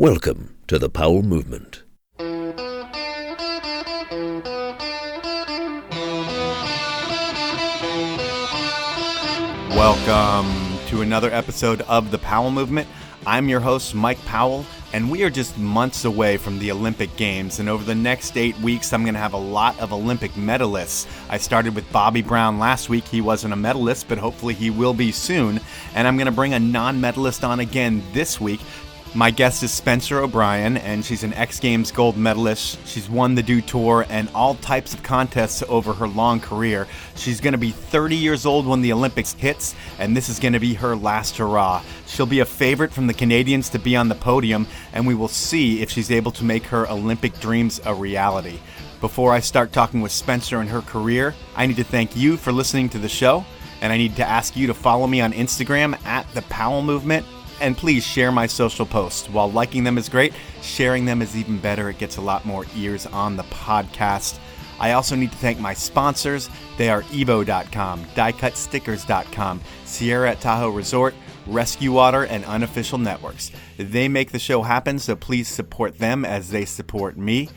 Welcome to the Powell Movement. Welcome to another episode of the Powell Movement. I'm your host, Mike Powell, and we are just months away from the Olympic Games, and over the next 8 weeks, I'm going to have a lot of Olympic medalists. I started with Bobby Brown last week. He wasn't a medalist, but hopefully he will be soon, and I'm going to bring a non-medalist on again this week. My guest is Spencer O'Brien, and she's an X Games gold medalist. She's won the Dew Tour and all types of contests over her long career. She's going to be 30 years old when the Olympics hits, and this is going to be her last hurrah. She'll be a favorite from the Canadians to be on the podium, and we will see if she's able to make her Olympic dreams a reality. Before I start talking with Spencer and her career, I need to thank you for listening to the show, and I need to ask you to follow me on Instagram at The Powell Movement. And please share my social posts. While liking them is great, sharing them is even better. It gets a lot more ears on the podcast. I also need to thank my sponsors. They are evo.com, diecutstickers.com, Sierra at Tahoe Resort, Rescue Water, and Unofficial Networks. They make the show happen, so please support them as they support me.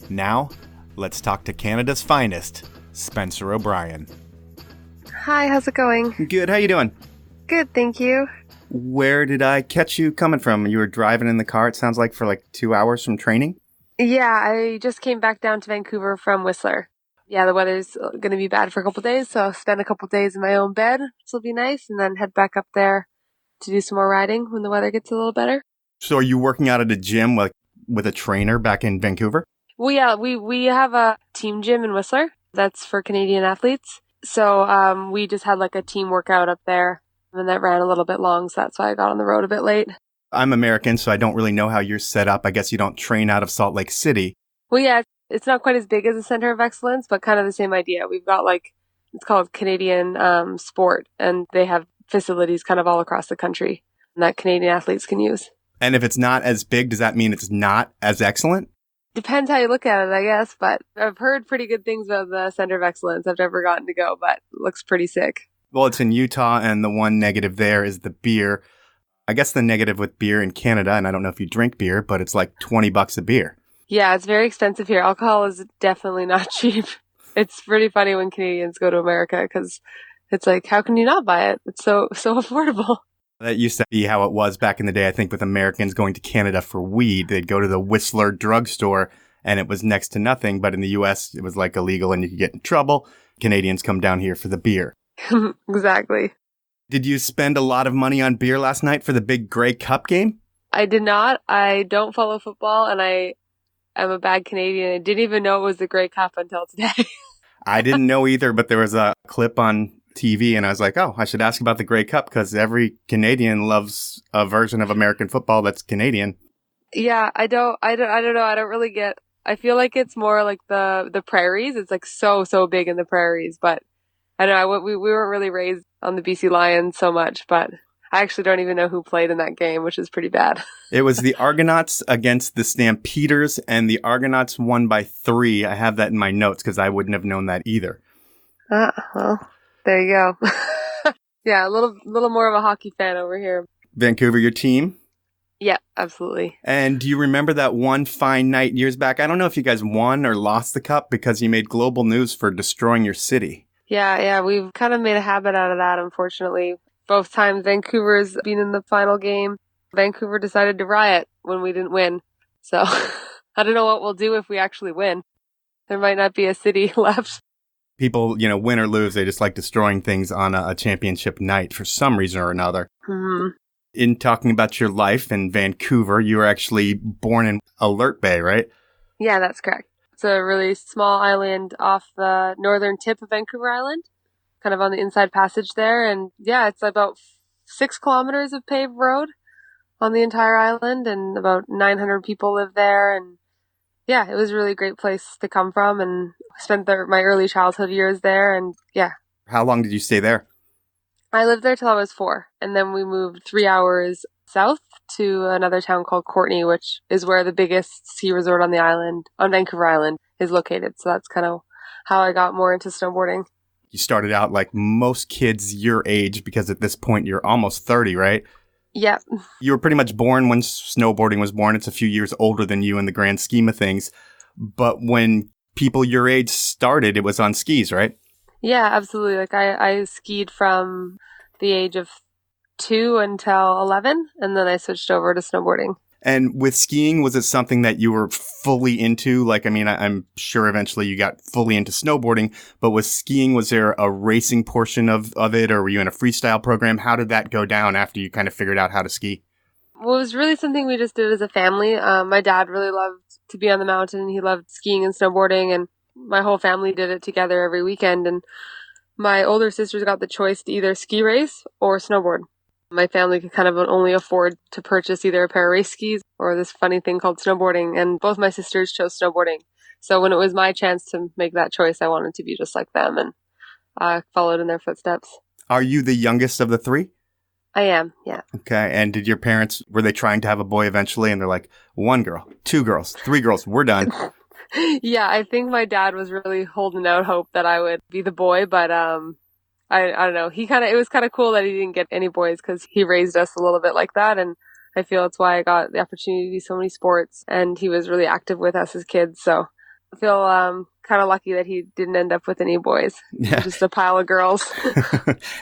Now, let's talk to Canada's finest, Spencer O'Brien. Hi, how's it going? Good, how you doing? Good, thank you. Where did I catch you coming from? You were driving in the car, it sounds like, for like 2 hours from training? Yeah, I just came back down to Vancouver from Whistler. Yeah, the weather's going to be bad for a couple days, so I'll spend a couple days in my own bed, which will be nice, and then head back up there to do some more riding when the weather gets a little better. So are you working out at a gym with a trainer back in Vancouver? Well, yeah, we have a team gym in Whistler that's for Canadian athletes. So we just had like a team workout up there. And that ran a little bit long, so that's why I got on the road a bit late. I'm American, so I don't really know how you're set up. I guess you don't train out of Salt Lake City. Well, yeah, it's not quite as big as a center of excellence, but kind of the same idea. We've got it's called Canadian Sport, and they have facilities kind of all across the country that Canadian athletes can use. And if it's not as big, does that mean it's not as excellent? Depends how you look at it, I guess, but I've heard pretty good things about the center of excellence. I've never gotten to go, but it looks pretty sick. Well, it's in Utah, and the one negative there is the beer. I guess the negative with beer in Canada, and I don't know if you drink beer, but it's like $20 a beer. Yeah, it's very expensive here. Alcohol is definitely not cheap. It's pretty funny when Canadians go to America because it's like, how can you not buy it? It's so affordable. That used to be how it was back in the day, I think, with Americans going to Canada for weed. They'd go to the Whistler drugstore, and it was next to nothing. But in the U.S., it was like illegal, and you could get in trouble. Canadians come down here for the beer. Exactly. Did you spend a lot of money on beer last night for the big Grey Cup game? I did not. I don't follow football, and I am a bad Canadian. I didn't even know it was the Grey Cup until today. I didn't know either, but there was a clip on TV, and I was like, oh, I should ask about the Grey Cup, because every Canadian loves a version of American football that's Canadian. Yeah, I don't know. I don't really get, I feel like it's more like the prairies. It's like so big in the prairies, but I don't know, we weren't really raised on the BC Lions so much, but I actually don't even know who played in that game, which is pretty bad. It was the Argonauts against the Stampeders, and the Argonauts won by 3. I have that in my notes because I wouldn't have known that either. Well, there you go. Yeah, a little more of a hockey fan over here. Vancouver, your team? Yeah, absolutely. And do you remember that one fine night years back? I don't know if you guys won or lost the cup because you made global news for destroying your city. Yeah, we've kind of made a habit out of that, unfortunately. Both times Vancouver's been in the final game, Vancouver decided to riot when we didn't win. So I don't know what we'll do if we actually win. There might not be a city left. People, win or lose, they just like destroying things on a championship night for some reason or another. Mm-hmm. In talking about your life in Vancouver, you were actually born in Alert Bay, right? Yeah, that's correct. It's a really small island off the northern tip of Vancouver Island, kind of on the inside passage there. And yeah, it's about 6 kilometers of paved road on the entire island, and about 900 people live there. And yeah, it was a really great place to come from, and spent my early childhood years there. And yeah. How long did you stay there? I lived there till I was 4, and then we moved 3 hours south to another town called Courtenay, which is where the biggest ski resort on the island, on Vancouver Island, is located. So that's kind of how I got more into snowboarding. You started out like most kids your age, because at this point you're almost 30, right? Yeah. You were pretty much born when snowboarding was born. It's a few years older than you in the grand scheme of things. But when people your age started, it was on skis, right? Yeah, absolutely. Like I skied from the age of 2 until 11, and then I switched over to snowboarding. And with skiing, was it something that you were fully into? Like, I mean, I'm sure eventually you got fully into snowboarding, but with skiing, was there a racing portion of it, or were you in a freestyle program? How did that go down after you kind of figured out how to ski? Well, it was really something we just did as a family. My dad really loved to be on the mountain. He loved skiing and snowboarding, and my whole family did it together every weekend. And my older sisters got the choice to either ski race or snowboard. My family could kind of only afford to purchase either a pair of race skis or this funny thing called snowboarding, and both my sisters chose snowboarding. So when it was my chance to make that choice, I wanted to be just like them, and I followed in their footsteps. Are you the youngest of the three? I am, yeah. Okay. And did your parents, were they trying to have a boy eventually? And they're like, 1 girl, 2 girls, 3 girls, we're done. Yeah, I think my dad was really holding out hope that I would be the boy, but I don't know. It was kind of cool that he didn't get any boys because he raised us a little bit like that. And I feel it's why I got the opportunity to do so many sports. And he was really active with us as kids. So I feel kind of lucky that he didn't end up with any boys. Yeah. Just a pile of girls.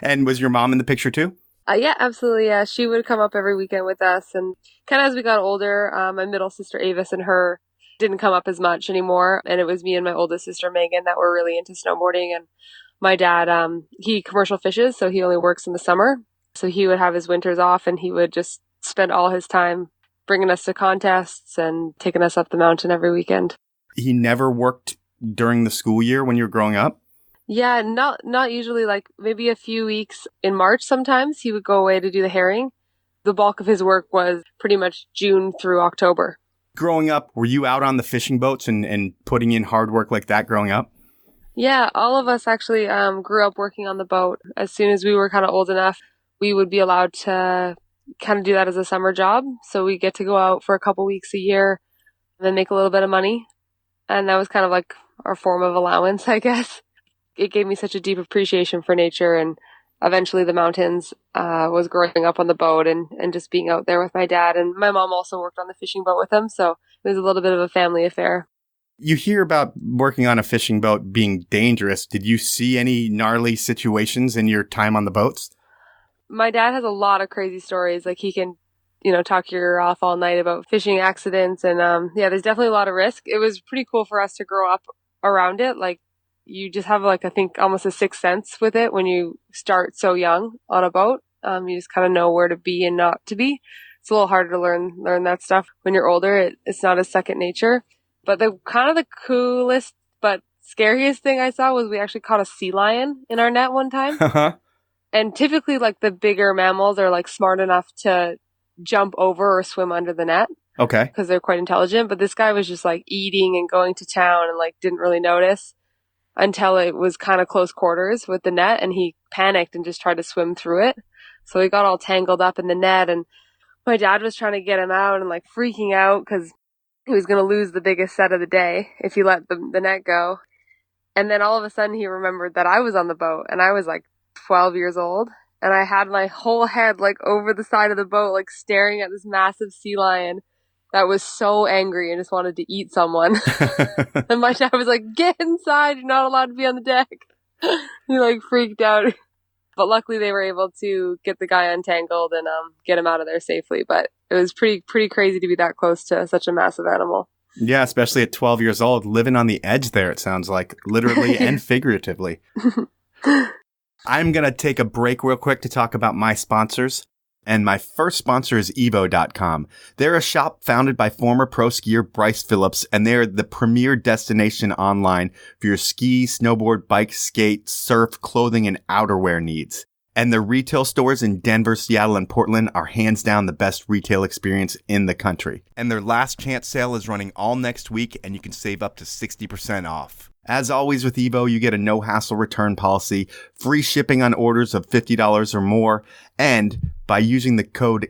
And was your mom in the picture too? Yeah, absolutely. Yeah, she would come up every weekend with us. And kind of as we got older, my middle sister Avis and her didn't come up as much anymore. And it was me and my oldest sister Megan that were really into snowboarding. And my dad, he commercial fishes, so he only works in the summer. So he would have his winters off, and he would just spend all his time bringing us to contests and taking us up the mountain every weekend. He never worked during the school year when you were growing up? Yeah, not usually. Like maybe a few weeks in March sometimes he would go away to do the herring. The bulk of his work was pretty much June through October. Growing up, were you out on the fishing boats and putting in hard work like that growing up? Yeah, all of us actually grew up working on the boat. As soon as we were kind of old enough, we would be allowed to kind of do that as a summer job. So we get to go out for a couple weeks a year and then make a little bit of money. And that was kind of like our form of allowance, I guess. It gave me such a deep appreciation for nature and eventually the mountains. Was growing up on the boat and just being out there with my dad. And my mom also worked on the fishing boat with him. So it was a little bit of a family affair. You hear about working on a fishing boat being dangerous. Did you see any gnarly situations in your time on the boats? My dad has a lot of crazy stories. Like he can, talk your ear off all night about fishing accidents. And yeah, there's definitely a lot of risk. It was pretty cool for us to grow up around it. Like you just have I think almost a sixth sense with it when you start so young on a boat. You just kind of know where to be and not to be. It's a little harder to learn that stuff when you're older. It's not as second nature. But the coolest but scariest thing I saw was we actually caught a sea lion in our net one time. Uh-huh. And typically the bigger mammals are smart enough to jump over or swim under the net. Okay. Because they're quite intelligent. But this guy was just eating and going to town and didn't really notice until it was kind of close quarters with the net, and he panicked and just tried to swim through it. So he got all tangled up in the net, and my dad was trying to get him out and freaking out because he was going to lose the biggest set of the day if he let the net go. And then all of a sudden he remembered that I was on the boat, and I was 12 years old, and I had my whole head over the side of the boat, staring at this massive sea lion that was so angry and just wanted to eat someone. And my dad was get inside, you're not allowed to be on the deck. He freaked out. But luckily they were able to get the guy untangled and get him out of there safely. But it was pretty crazy to be that close to such a massive animal. Yeah, especially at 12 years old, living on the edge there, it sounds like, literally and figuratively. I'm going to take a break real quick to talk about my sponsors. And my first sponsor is Evo.com. They're a shop founded by former pro skier Bryce Phillips, and they're the premier destination online for your ski, snowboard, bike, skate, surf, clothing, and outerwear needs. And their retail stores in Denver, Seattle, and Portland are hands down the best retail experience in the country. And their last chance sale is running all next week, and you can save up to 60% off. As always with Evo, you get a no-hassle return policy, free shipping on orders of $50 or more, and by using the code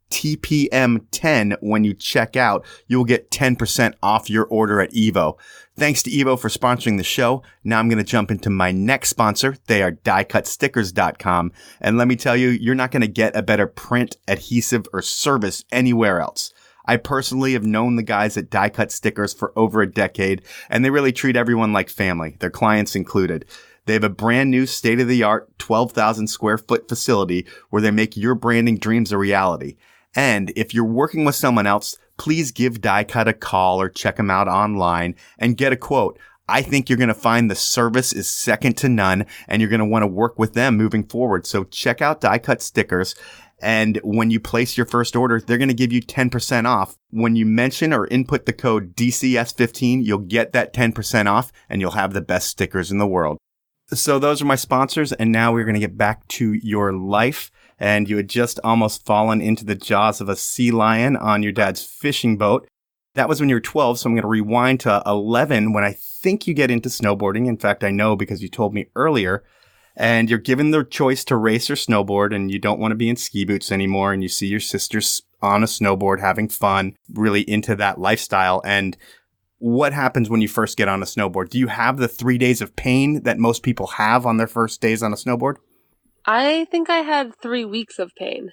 TPM10 when you check out. You'll get 10% off your order at Evo. Thanks to Evo for sponsoring the show. Now I'm going to jump into my next sponsor. They are diecutstickers.com. And let me tell you, you're not going to get a better print, adhesive, or service anywhere else. I personally have known the guys at Die Cut Stickers for over a decade, and they really treat everyone like family, their clients included. They have a brand new state-of-the-art 12,000 square foot facility where they make your branding dreams a reality. And if you're working with someone else, please give Die Cut a call or check them out online and get a quote. I think you're going to find the service is second to none, and you're going to want to work with them moving forward. So check out Die Cut Stickers. And when you place your first order, they're going to give you 10% off. When you mention or input the code DCS15, you'll get that 10% off, and you'll have the best stickers in the world. So those are my sponsors, and now we're going to get back to your life. And you had just almost fallen into the jaws of a sea lion on your dad's fishing boat. That was when you were 12, so I'm going to rewind to 11 when I think you get into snowboarding. In fact, I know because you told me earlier. And you're given the choice to race or snowboard, and you don't want to be in ski boots anymore, and you see your sisters on a snowboard having fun, really into that lifestyle. And what happens when you first get on a snowboard? Do you have the 3 days of pain that most people have on their first days on a snowboard? I think I had 3 weeks of pain.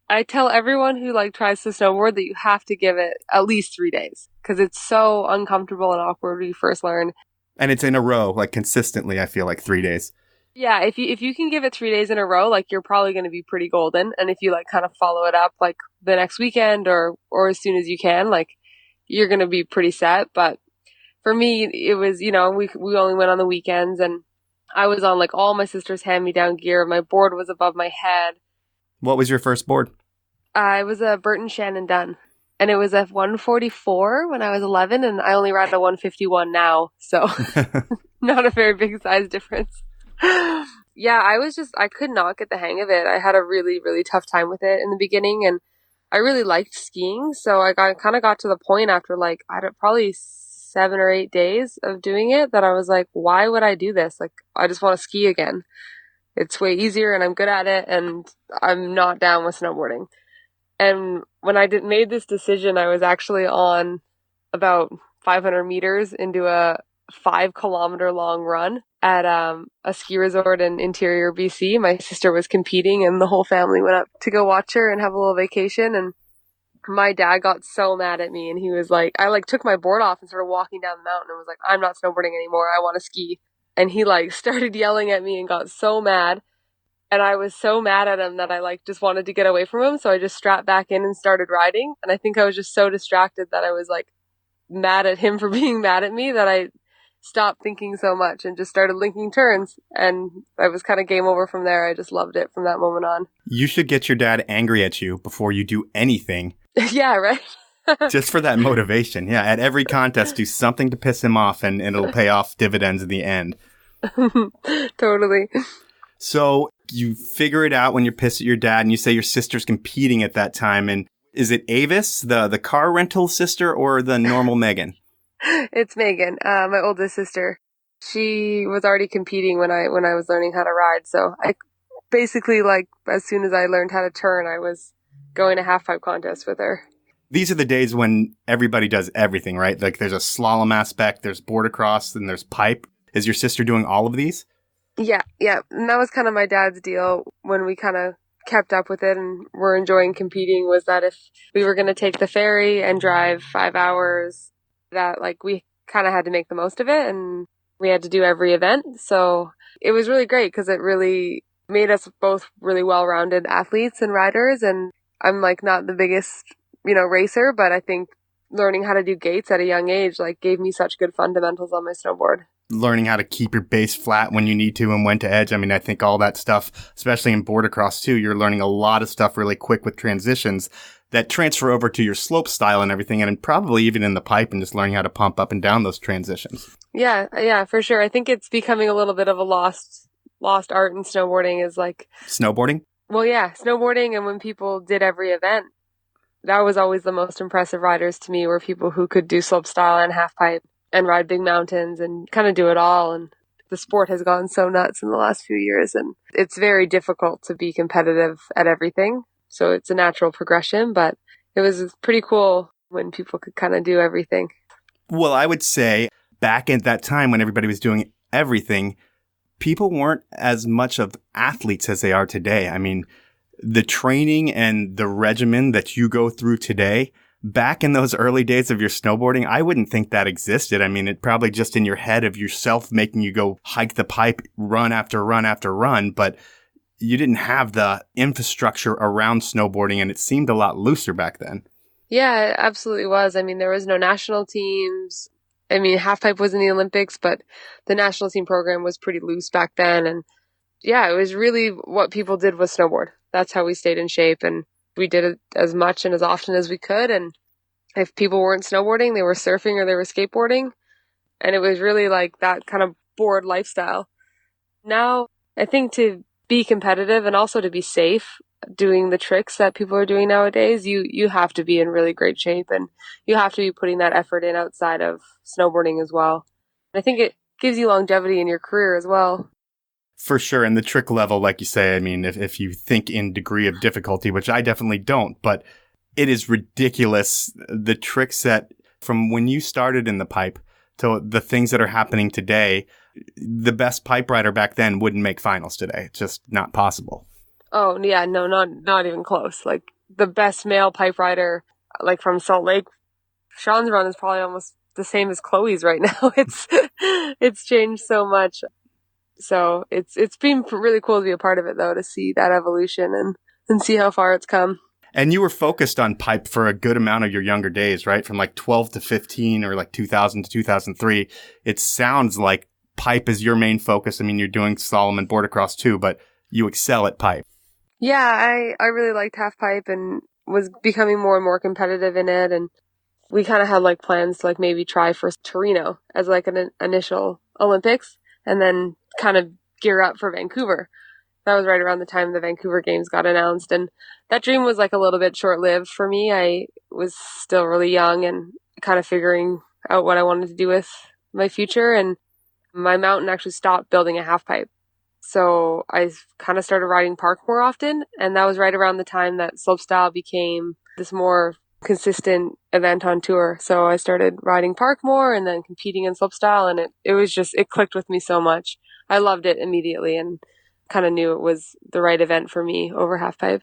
I tell everyone who tries to snowboard that you have to give it at least 3 days because it's so uncomfortable and awkward when you first learn. And it's in a row, consistently, I feel like 3 days. Yeah, if you can give it 3 days in a row, you're probably going to be pretty golden. And if you kind of follow it up the next weekend or as soon as you can, you're going to be pretty set. But for me, it was, we only went on the weekends, and I was on all my sister's hand-me-down gear. My board was above my head. What was your first board? I was a Burton Shannon Dunn, and it was a 144 when I was 11, and I only ride a 151 now, so not a very big size difference. Yeah, I could not get the hang of it. I had a really, really tough time with it in the beginning, and I really liked skiing, so I kind of got to the point after probably 7 or 8 days of doing it that I was like, why would I do this? I just want to ski again. It's way easier and I'm good at it, and I'm not down with snowboarding. And when I made this decision, I was actually on about 500 meters into a 5-kilometer long run at a ski resort in interior BC. My sister was competing, and the whole family went up to go watch her and have a little vacation. And my dad got so mad at me, and he was like, I took my board off and started walking down the mountain and was like, I'm not snowboarding anymore. I want to ski. And he started yelling at me and got so mad. And I was so mad at him that I just wanted to get away from him. So I just strapped back in and started riding. And I think I was just so distracted that I was mad at him for being mad at me that I stopped thinking so much and just started linking turns. And I was kind of game over from there. I just loved it from that moment on. You should get your dad angry at you before you do anything. Yeah, right? Just for that motivation. Yeah, at every contest, do something to piss him off, and it'll pay off dividends in the end. Totally. So you figure it out when you're pissed at your dad, and you say your sister's competing at that time. And is it Avis, the car rental sister, or the normal Megan? It's Megan, my oldest sister. She was already competing when I was learning how to ride. So I basically, as soon as I learned how to turn, I was going to half pipe contests with her. These are the days when everybody does everything, right? There's a slalom aspect, there's board across, and there's pipe. Is your sister doing all of these? Yeah. And that was kind of my dad's deal when we kind of kept up with it and were enjoying competing, was that if we were going to take the ferry and drive 5 hours, that we kind of had to make the most of it, and we had to do every event. So it was really great because it really made us both really well-rounded athletes and riders. And I'm not the biggest, racer, but I think learning how to do gates at a young age gave me such good fundamentals on my snowboard. Learning how to keep your base flat when you need to and when to edge. I mean, I think all that stuff, especially in board across too, you're learning a lot of stuff really quick with transitions that transfer over to your slope style and everything, and probably even in the pipe, and just learning how to pump up and down those transitions. Yeah, for sure. I think it's becoming a little bit of a lost art in snowboarding is Snowboarding? Well, yeah, snowboarding, and when people did every event, that was always the most impressive riders to me, were people who could do slopestyle and half pipe and ride big mountains and kind of do it all. And the sport has gone so nuts in the last few years, and it's very difficult to be competitive at everything. So it's a natural progression, but it was pretty cool when people could kind of do everything. Well, I would say back at that time when everybody was doing everything, people weren't as much of athletes as they are today. I mean, the training and the regimen that you go through today, back in those early days of your snowboarding, I wouldn't think that existed. I mean, it probably just in your head of yourself making you go hike the pipe, run after run after run, but you didn't have the infrastructure around snowboarding, and it seemed a lot looser back then. Yeah, it absolutely was. I mean, there was no national teams. I mean, halfpipe was in the Olympics, but the national team program was pretty loose back then. And yeah, it was really what people did was snowboard. That's how we stayed in shape, and we did it as much and as often as we could. And if people weren't snowboarding, they were surfing or they were skateboarding. And it was really like that kind of bored lifestyle. Now, I think to be competitive and also to be safe doing the tricks that people are doing nowadays, you have to be in really great shape, and you have to be putting that effort in outside of snowboarding as well. And I think it gives you longevity in your career as well. For sure. And the trick level, like you say, I mean, if you think in degree of difficulty, which I definitely don't, but it is ridiculous. The trick set from when you started in the pipe to the things that are happening today, the best pipe rider back then wouldn't make finals today. It's just not possible. Oh, yeah, no, not even close. Like the best male pipe rider, like from Salt Lake, Sean's run is probably almost the same as Chloe's right now. It's changed so much. So it's been really cool to be a part of it, though, to see that evolution and see how far it's come. And you were focused on pipe for a good amount of your younger days, right? From like 12 to 15 or like 2000 to 2003. It sounds like pipe is your main focus. I mean, you're doing slalom and boardacross too, but you excel at pipe. Yeah, I really liked half pipe and was becoming more and more competitive in it. And we kind of had like plans to like maybe try for Torino as like an initial Olympics and then kind of gear up for Vancouver. That was right around the time the Vancouver Games got announced. And that dream was like a little bit short-lived for me. I was still really young and kind of figuring out what I wanted to do with my future. And my mountain actually stopped building a half pipe. So I kind of started riding park more often. And that was right around the time that slopestyle became this more consistent event on tour. So I started riding park more and then competing in slopestyle. And it clicked with me so much. I loved it immediately and kind of knew it was the right event for me over half pipe.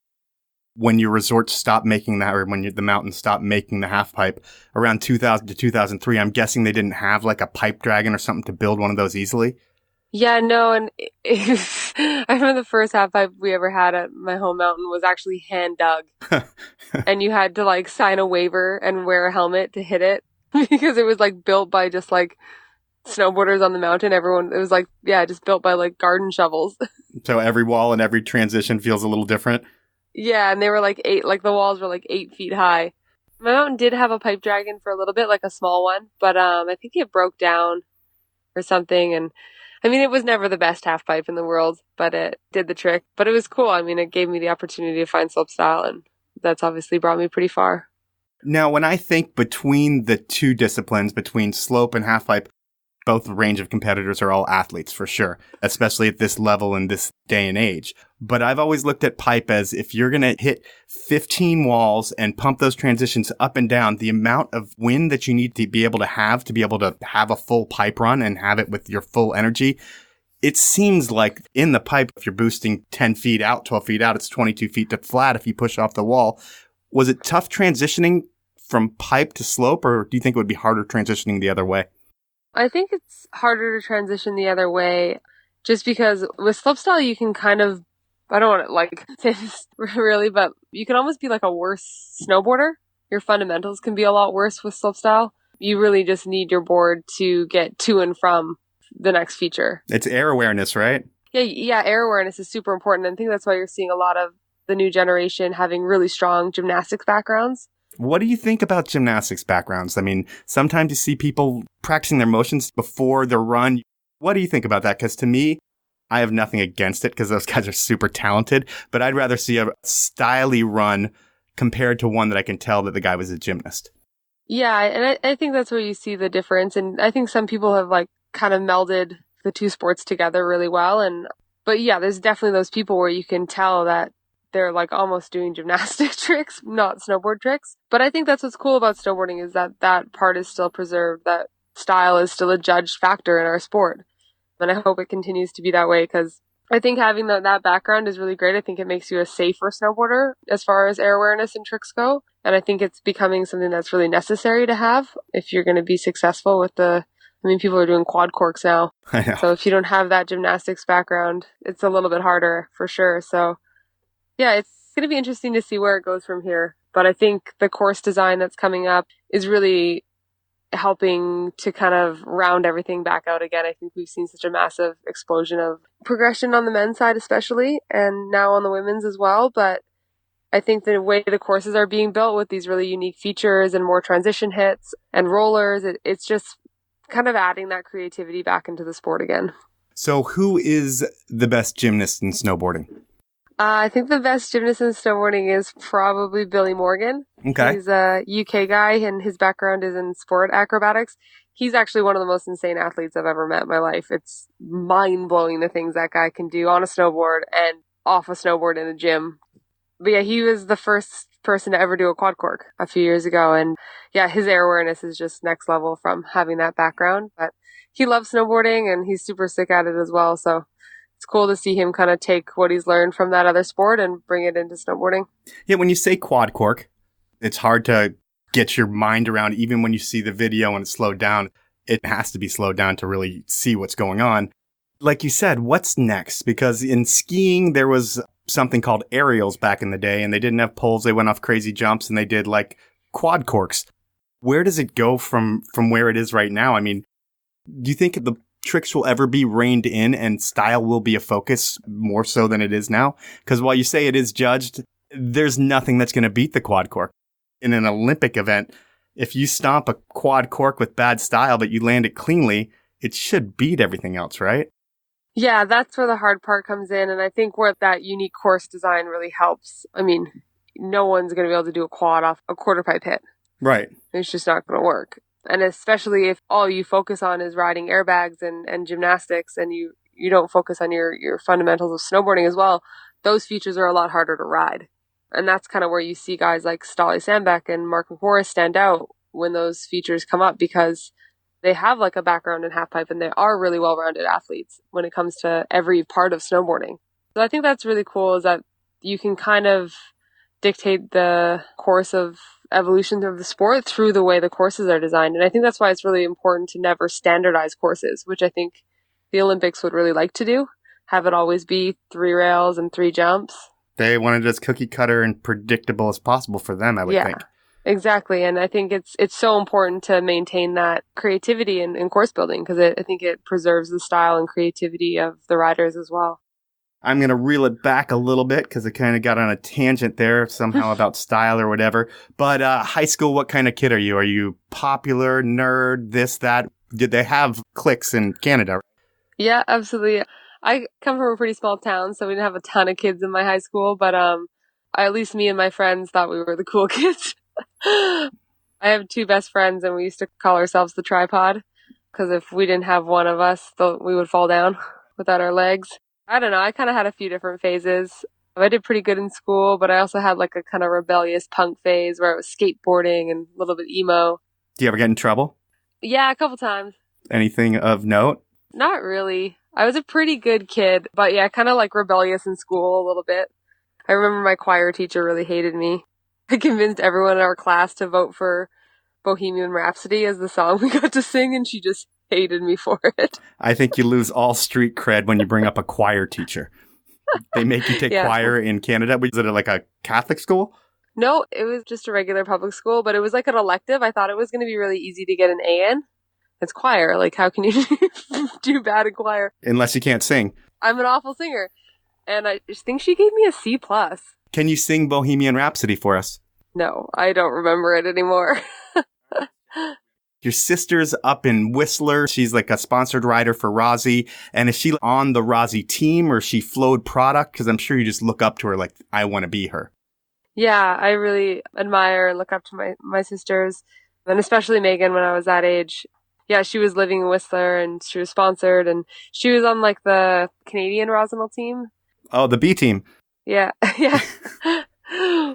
When your resort stopped making that, or when the mountain stopped making the half pipe around 2000 to 2003, I'm guessing they didn't have like a pipe dragon or something to build one of those easily. Yeah, no, and I remember the first half pipe we ever had at my home mountain was actually hand dug. And you had to like sign a waiver and wear a helmet to hit it because it was like built by just like snowboarders on the mountain. It was like, yeah, just built by like garden shovels. So every wall and every transition feels a little different. Yeah, and they were like the walls were like 8 feet high. My mountain did have a pipe dragon for a little bit, like a small one, but I think it broke down or something. And I mean, it was never the best half pipe in the world, but it did the trick. But it was cool. I mean, it gave me the opportunity to find slopestyle, and that's obviously brought me pretty far. Now, when I think between the two disciplines, between slope and half pipe, both range of competitors are all athletes for sure, especially at this level in this day and age. But I've always looked at pipe as if you're going to hit 15 walls and pump those transitions up and down, the amount of wind that you need to be able to have a full pipe run and have it with your full energy. It seems like in the pipe, if you're boosting 10 feet out, 12 feet out, it's 22 feet to flat if you push off the wall. Was it tough transitioning from pipe to slope, or do you think it would be harder transitioning the other way? I think it's harder to transition the other way just because with slopestyle you can kind of, I don't want to like say this really, but you can almost be like a worse snowboarder. Your fundamentals can be a lot worse with slopestyle. You really just need your board to get to and from the next feature. It's air awareness, right? Yeah, air awareness is super important. And I think that's why you're seeing a lot of the new generation having really strong gymnastics backgrounds. What do you think about gymnastics backgrounds? I mean, sometimes you see people practicing their motions before their run. What do you think about that? Because to me, I have nothing against it because those guys are super talented, but I'd rather see a styly run compared to one that I can tell that the guy was a gymnast. Yeah, and I think that's where you see the difference. And I think some people have like kind of melded the two sports together really well. But yeah, there's definitely those people where you can tell that they're like almost doing gymnastic tricks, not snowboard tricks. But I think that's what's cool about snowboarding is that that part is still preserved, that style is still a judged factor in our sport. And I hope it continues to be that way because I think having that background is really great. I think it makes you a safer snowboarder as far as air awareness and tricks go. And I think it's becoming something that's really necessary to have if you're going to be successful with people are doing quad corks now. So if you don't have that gymnastics background, it's a little bit harder for sure. So yeah, it's going to be interesting to see where it goes from here. But I think the course design that's coming up is really helping to kind of round everything back out again. I think we've seen such a massive explosion of progression on the men's side especially, and now on the women's as well. But I think the way the courses are being built with these really unique features and more transition hits and rollers, it's just kind of adding that creativity back into the sport again. So who is the best gymnast in snowboarding? I think the best gymnast in snowboarding is probably Billy Morgan. Okay. He's a UK guy, and his background is in sport acrobatics. He's actually one of the most insane athletes I've ever met in my life. It's mind-blowing the things that guy can do on a snowboard and off a snowboard in a gym. But yeah, he was the first person to ever do a quad cork a few years ago. And yeah, his air awareness is just next level from having that background. But he loves snowboarding, and he's super sick at it as well. So it's cool to see him kind of take what he's learned from that other sport and bring it into snowboarding. Yeah, when you say quad cork, it's hard to get your mind around. Even when you see the video and it's slowed down, it has to be slowed down to really see what's going on. Like you said, what's next? Because in skiing, there was something called aerials back in the day, and they didn't have poles. They went off crazy jumps, and they did like quad corks. Where does it go from where it is right now? I mean, do you think the tricks will ever be reined in and style will be a focus more so than it is now? Because while you say it is judged, there's nothing that's going to beat the quad cork. In an Olympic event, if you stomp a quad cork with bad style but you land it cleanly, it should beat everything else, right? Yeah, that's where the hard part comes in. And I think where that unique course design really helps. I mean, no one's going to be able to do a quad off a quarter pipe hit. Right. It's just not going to work. And especially if all you focus on is riding airbags and gymnastics, and you don't focus on your fundamentals of snowboarding as well, those features are a lot harder to ride. And that's kind of where you see guys like Stolly Sandbeck and Mark McMorris stand out when those features come up, because they have like a background in halfpipe and they are really well-rounded athletes when it comes to every part of snowboarding. So I think that's really cool, is that you can kind of dictate the course of evolution of the sport through the way the courses are designed. And I think that's why it's really important to never standardize courses, which I think the Olympics would really like to do. Have it always be 3 rails and 3 jumps. They want it as cookie cutter and predictable as possible for them, I would think. Exactly. And I think it's so important to maintain that creativity in course building, because I think it preserves the style and creativity of the riders as well. I'm going to reel it back a little bit because I kind of got on a tangent there somehow about style or whatever. But high school, what kind of kid are you? Are you popular, nerd, this, that? Did they have cliques in Canada? Yeah, absolutely. I come from a pretty small town, so we didn't have a ton of kids in my high school. But at least me and my friends thought we were the cool kids. I have 2 best friends, and we used to call ourselves the tripod, because if we didn't have one of us, we would fall down without our legs. I don't know. I kind of had a few different phases. I did pretty good in school, but I also had like a kind of rebellious punk phase where I was skateboarding and a little bit emo. Do you ever get in trouble? Yeah, a couple times. Anything of note? Not really. I was a pretty good kid, but yeah, kind of like rebellious in school a little bit. I remember my choir teacher really hated me. I convinced everyone in our class to vote for Bohemian Rhapsody as the song we got to sing, and she just hated me for it. I think you lose all street cred when you bring up a choir teacher. They make you take choir in Canada. Was it like a Catholic school? No, it was just a regular public school, but it was like an elective. I thought it was going to be really easy to get an A in. It's choir. Like, how can you do bad in choir? Unless you can't sing. I'm an awful singer. And I just think she gave me a C+. Can you sing Bohemian Rhapsody for us? No, I don't remember it anymore. Your sister's up in Whistler. She's like a sponsored rider for Rossi. And is she on the Rossi team, or she flowed product? Because I'm sure you just look up to her like, I want to be her. Yeah, I really admire and look up to my sisters, and especially Megan when I was that age. Yeah, she was living in Whistler and she was sponsored, and she was on like the Canadian Rossignol team. Oh, the B team. Yeah. Yeah.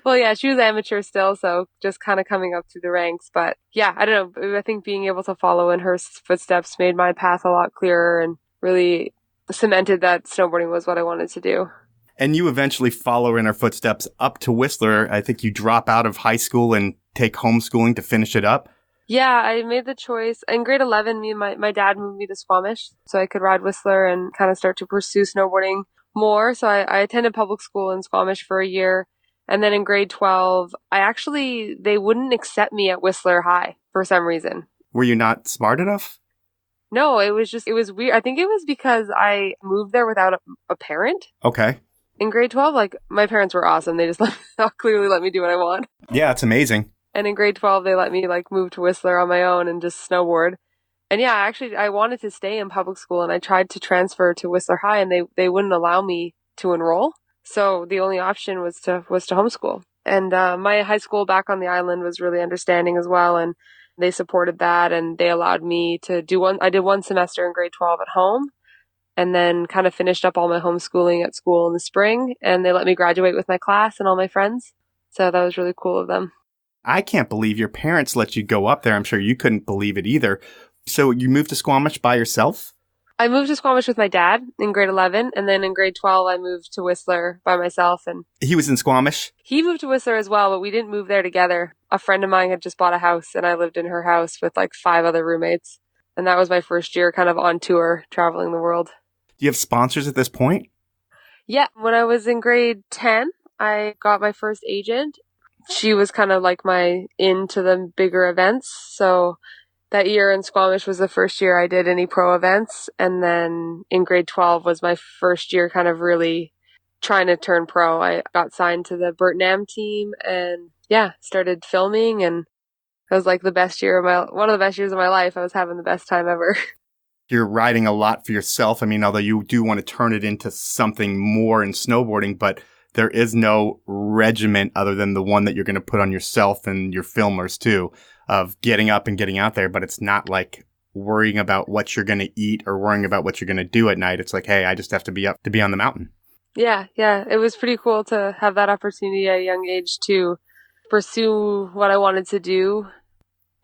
Well, yeah, she was amateur still, so just kind of coming up through the ranks. But yeah, I don't know. I think being able to follow in her footsteps made my path a lot clearer and really cemented that snowboarding was what I wanted to do. And you eventually follow in her footsteps up to Whistler. I think you drop out of high school and take homeschooling to finish it up. Yeah, I made the choice. In grade 11, my dad moved me to Squamish so I could ride Whistler and kind of start to pursue snowboarding more. So I attended public school in Squamish for a year. And then in grade 12, they wouldn't accept me at Whistler High for some reason. Were you not smart enough? No, it was weird. I think it was because I moved there without a parent. Okay. In grade 12, like, my parents were awesome. They just clearly let me do what I want. Yeah, it's amazing. And in grade 12, they let me like move to Whistler on my own and just snowboard. And yeah, actually, I wanted to stay in public school and I tried to transfer to Whistler High and they wouldn't allow me to enroll. So the only option was to homeschool. And my high school back on the island was really understanding as well. And they supported that and they allowed me to I did one semester in grade 12 at home and then kind of finished up all my homeschooling at school in the spring. And they let me graduate with my class and all my friends. So that was really cool of them. I can't believe your parents let you go up there. I'm sure you couldn't believe it either. So you moved to Squamish by yourself? I moved to Squamish with my dad in grade 11, and then in grade 12, I moved to Whistler by myself. And He was in Squamish? he moved to Whistler as well, but we didn't move there together. A friend of mine had just bought a house, and I lived in her house with like 5 other roommates. And that was my first year kind of on tour, traveling the world. Do you have sponsors at this point? Yeah, when I was in grade 10, I got my first agent. She was kind of like my into the bigger events. So that year in Squamish was the first year I did any pro events. And then in grade 12 was my first year kind of really trying to turn pro. I got signed to the Burt Nam team and yeah, started filming. And it was like one of the best years of my life. I was having the best time ever. You're riding a lot for yourself. I mean, although you do want to turn it into something more in snowboarding, but there is no regiment other than the one that you're going to put on yourself and your filmers too, of getting up and getting out there. But it's not like worrying about what you're going to eat or worrying about what you're going to do at night. It's like, hey, I just have to be up to be on the mountain. Yeah. It was pretty cool to have that opportunity at a young age to pursue what I wanted to do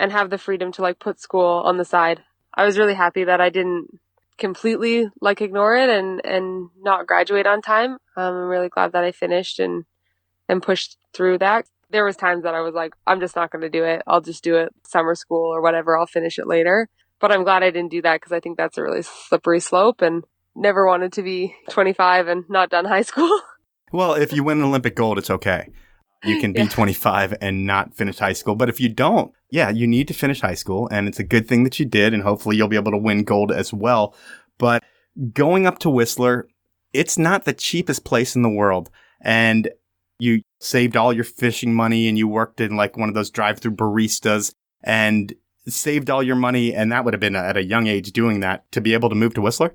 and have the freedom to like put school on the side. I was really happy that I didn't completely like ignore it and not graduate on time. I'm really glad that I finished and pushed through that. There was times that I was like, I'm just not going to do it. I'll just do it summer school or whatever. I'll finish it later. But I'm glad I didn't do that because I think that's a really slippery slope and never wanted to be 25 and not done high school. Well, if you win an Olympic gold, it's okay. You can be 25 and not finish high school. But if you don't, yeah, you need to finish high school. And it's a good thing that you did. And hopefully you'll be able to win gold as well. But going up to Whistler, it's not the cheapest place in the world. And you saved all your fishing money and you worked in like one of those drive-through baristas and saved all your money. And that would have been at a young age doing that to be able to move to Whistler.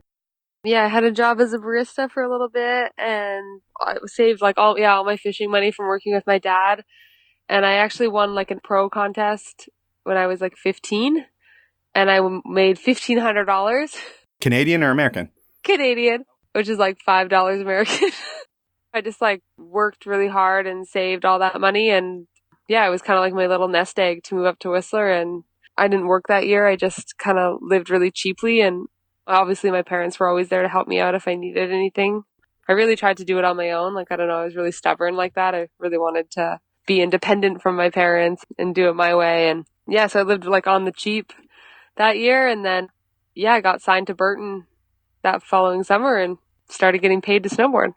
Yeah, I had a job as a barista for a little bit and I saved like all my fishing money from working with my dad. And I actually won like a pro contest when I was like 15 and I made $1,500. Canadian or American? Canadian, which is like $5 American. I just like worked really hard and saved all that money. And yeah, it was kind of like my little nest egg to move up to Whistler. And I didn't work that year. I just kind of lived really cheaply. And obviously my parents were always there to help me out if I needed anything. I really tried to do it on my own. Like, I don't know, I was really stubborn like that. I really wanted to be independent from my parents and do it my way. And yeah, so I lived like on the cheap that year. And then, yeah, I got signed to Burton that following summer and started getting paid to snowboard.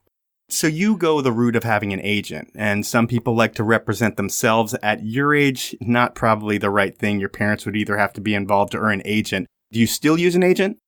So you go the route of having an agent, and some people like to represent themselves. At your age, not probably the right thing. Your parents would either have to be involved or an agent. Do you still use an agent?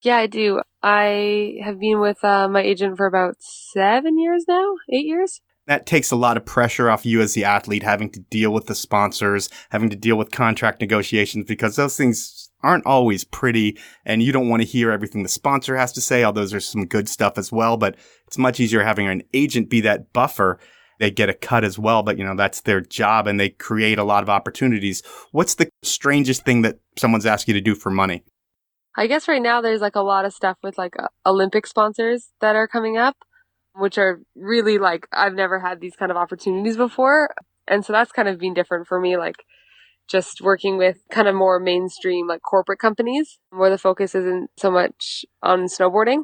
Yeah, I do. I have been with my agent for about 7 years now, 8 years. That takes a lot of pressure off you as the athlete, having to deal with the sponsors, having to deal with contract negotiations, because those things aren't always pretty, and you don't want to hear everything the sponsor has to say, although there's some good stuff as well. But it's much easier having an agent be that buffer. They get a cut as well, but that's their job, and they create a lot of opportunities. What's the strangest thing that someone's asked you to do for money? I guess right now there's like a lot of stuff with like Olympic sponsors that are coming up. which are really like, I've never had these kind of opportunities before. And so that's kind of been different for me, like just working with kind of more mainstream, like corporate companies where the focus isn't so much on snowboarding.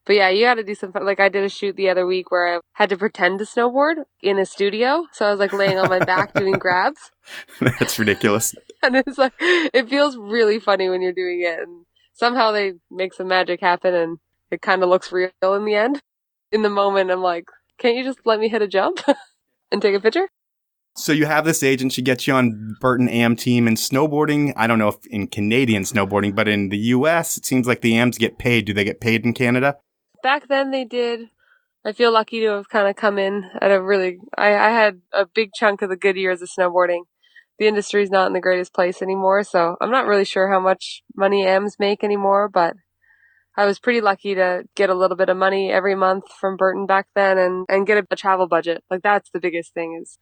But yeah, you got to do some fun. Like I did a shoot the other week where I had to pretend to snowboard in a studio. So I was like laying on my back doing grabs. That's ridiculous. And it's like, it feels really funny when you're doing it. And somehow they make some magic happen and it kind of looks real in the end. In the moment, I'm like, can't you just let me hit a jump and take a picture? So you have this agent, she gets you on Burton AM team and snowboarding. I don't know if in Canadian snowboarding, but in the US, it seems like the AMs get paid. Do they get paid in Canada? Back then they did. I feel lucky to have kind of come in at a really, I had a big chunk of the good years of snowboarding. The industry's not in the greatest place anymore, so I'm not really sure how much money AMs make anymore, but I was pretty lucky to get a little bit of money every month from Burton back then and get a travel budget. Like that's the biggest thing is,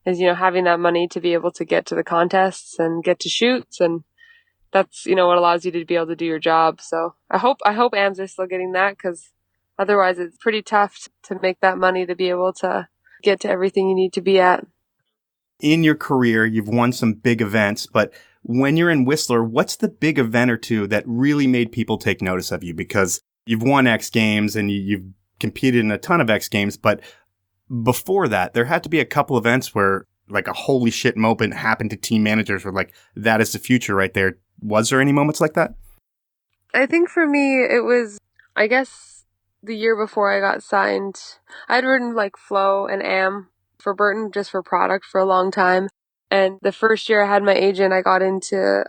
having that money to be able to get to the contests and get to shoots. And that's, what allows you to be able to do your job. So I hope AMs are still getting that because otherwise it's pretty tough to make that money to be able to get to everything you need to be at. In your career, you've won some big events, but when you're in Whistler, what's the big event or two that really made people take notice of you? Because you've won X Games and you've competed in a ton of X Games, but before that, there had to be a couple events where like a holy shit moment happened to team managers where like, that is the future right there. Was there any moments like that? I think for me, it was, I guess, the year before I got signed. I'd ridden like Flow and AM for Burton just for product for a long time. And the first year I had my agent, I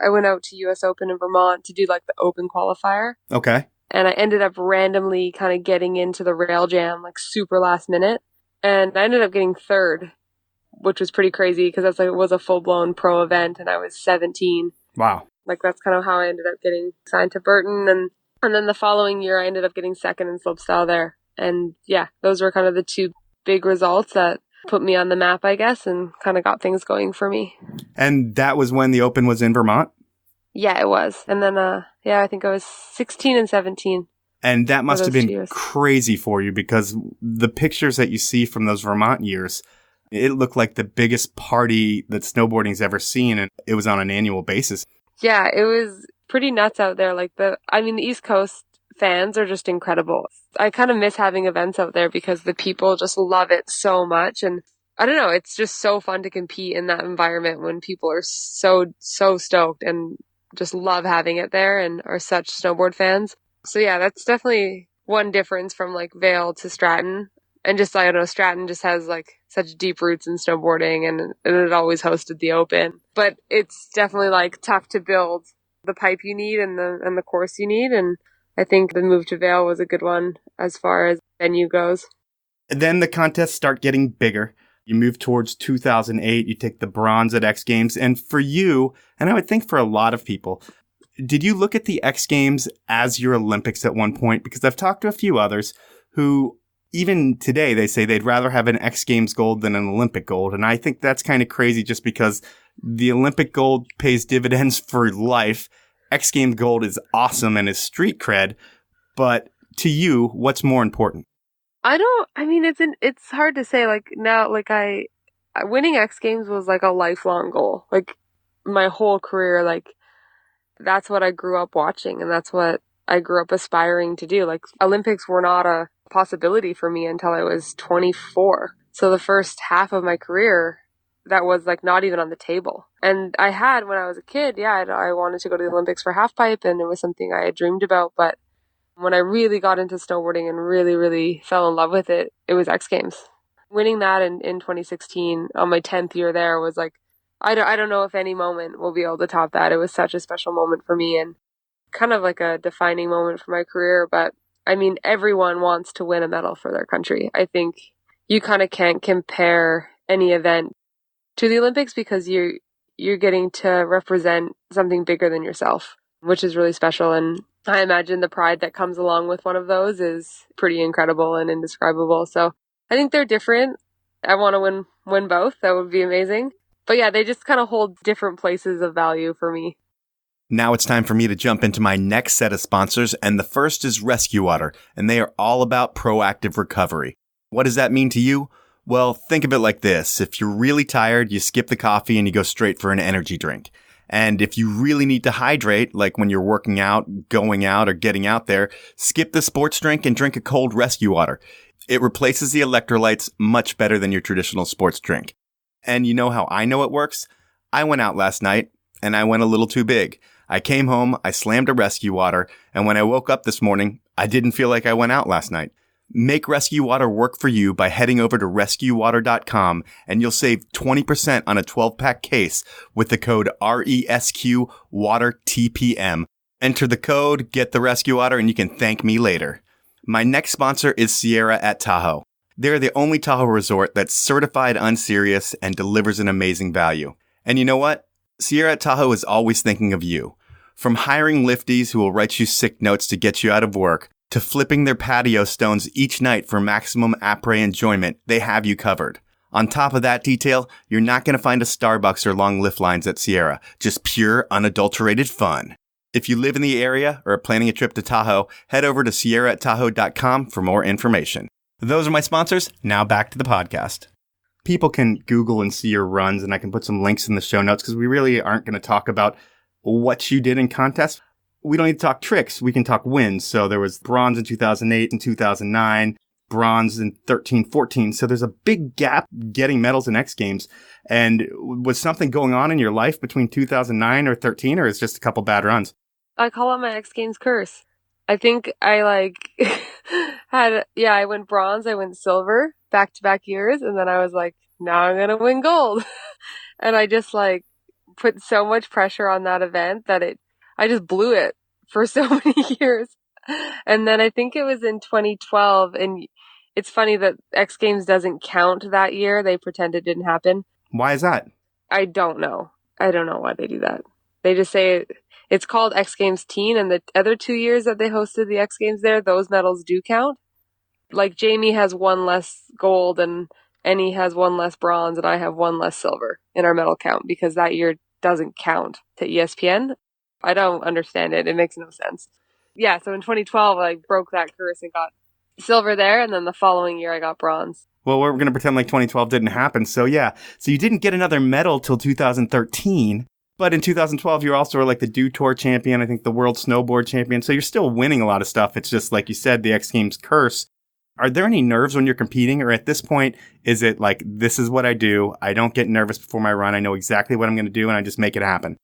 went out to US Open in Vermont to do like the open qualifier. Okay. And I ended up randomly kind of getting into the rail jam, like super last minute. And I ended up getting third, which was pretty crazy because that's like, it was a full blown pro event and I was 17. Wow. Like that's kind of how I ended up getting signed to Burton. And then the following year I ended up getting second in slopestyle there. And yeah, those were kind of the two big results that put me on the map, I guess, and kind of got things going for me. And that was when the Open was in Vermont? Yeah, it was. And then, I think I was 16 and 17. And that must have been years. Crazy for you because the pictures that you see from those Vermont years, it looked like the biggest party that snowboarding's ever seen, and it was on an annual basis. Yeah, it was pretty nuts out there. Like the East Coast fans are just incredible. I kind of miss having events out there because the people just love it so much. And I don't know, it's just so fun to compete in that environment when people are so stoked and just love having it there and are such snowboard fans. So yeah, that's definitely one difference from like Vail to Stratton. And just, I don't know, Stratton just has like such deep roots in snowboarding and it always hosted the Open. But it's definitely like tough to build the pipe you need and the course you need. And I think the move to Vail was a good one as far as venue goes. And then the contests start getting bigger. You move towards 2008. You take the bronze at X Games. And for you, and I would think for a lot of people, did you look at the X Games as your Olympics at one point? Because I've talked to a few others who, even today, they say they'd rather have an X Games gold than an Olympic gold. And I think that's kind of crazy just because the Olympic gold pays dividends for life. X Games gold is awesome and is street cred. But to you, what's more important? It's hard to say. Like now, like winning X Games was like a lifelong goal. Like my whole career, like that's what I grew up watching and that's what I grew up aspiring to do. Like Olympics were not a possibility for me until I was 24. So the first half of my career, that was like not even on the table. And I had, when I was a kid, I wanted to go to the Olympics for halfpipe and it was something I had dreamed about. But when I really got into snowboarding and really, really fell in love with it, it was X Games. Winning that in 2016 on my 10th year there was like, I don't know if any moment will be able to top that. It was such a special moment for me and kind of like a defining moment for my career. But I mean, everyone wants to win a medal for their country. I think you kind of can't compare any event to the Olympics because you're getting to represent something bigger than yourself, which is really special. And I imagine the pride that comes along with one of those is pretty incredible and indescribable. So I think they're different. I want to win both. That would be amazing. But yeah, they just kind of hold different places of value for me. Now it's time for me to jump into my next set of sponsors, and the first is Rescue Water, and they are all about proactive recovery. What does that mean to you? Well, think of it like this. If you're really tired, you skip the coffee and you go straight for an energy drink. And if you really need to hydrate, like when you're working out, going out, or getting out there, skip the sports drink and drink a cold rescue water. It replaces the electrolytes much better than your traditional sports drink. And you know how I know it works? I went out last night and I went a little too big. I came home, I slammed a rescue water, and when I woke up this morning, I didn't feel like I went out last night. Make Rescue Water work for you by heading over to rescuewater.com and you'll save 20% on a 12-pack case with the code RESQ-WATER-TPM. Enter the code, get the Rescue Water, and you can thank me later. My next sponsor is Sierra at Tahoe. They're the only Tahoe resort that's certified unserious and delivers an amazing value. And you know what? Sierra at Tahoe is always thinking of you. From hiring lifties who will write you sick notes to get you out of work, to flipping their patio stones each night for maximum après enjoyment, they have you covered. On top of that detail, you're not going to find a Starbucks or long lift lines at Sierra, just pure, unadulterated fun. If you live in the area or are planning a trip to Tahoe, head over to sierraattahoe.com for more information. Those are my sponsors. Now back to the podcast. People can Google and see your runs, and I can put some links in the show notes because we really aren't going to talk about what you did in contests. We don't need to talk tricks. We can talk wins. So there was bronze in 2008 and 2009, bronze in 13, 14. So there's a big gap getting medals in X Games. And was something going on in your life between 2009 or 13, or is just a couple bad runs? I call it my X Games curse. I think I I went bronze, I went silver back-to-back years. And then I was like, now I'm going to win gold. And I just put so much pressure on that event that I just blew it for so many years. And then I think it was in 2012, and it's funny that X Games doesn't count that year. They pretend it didn't happen. Why is that? I don't know. I don't know why they do that. They just say it's called X Games Teen, and the other 2 years that they hosted the X Games there, those medals do count. Like Jamie has one less gold and Annie has one less bronze, and I have one less silver in our medal count because that year doesn't count to ESPN. I don't understand it. It makes no sense. Yeah, so in 2012, I broke that curse and got silver there, and then the following year I got bronze. Well, we're going to pretend like 2012 didn't happen. So yeah, so you didn't get another medal till 2013, but in 2012, you're also like the Dew Tour champion, I think the world snowboard champion. So you're still winning a lot of stuff. It's just like you said, the X Games curse. Are there any nerves when you're competing, or at this point, is it like, this is what I do. I don't get nervous before my run. I know exactly what I'm going to do, and I just make it happen.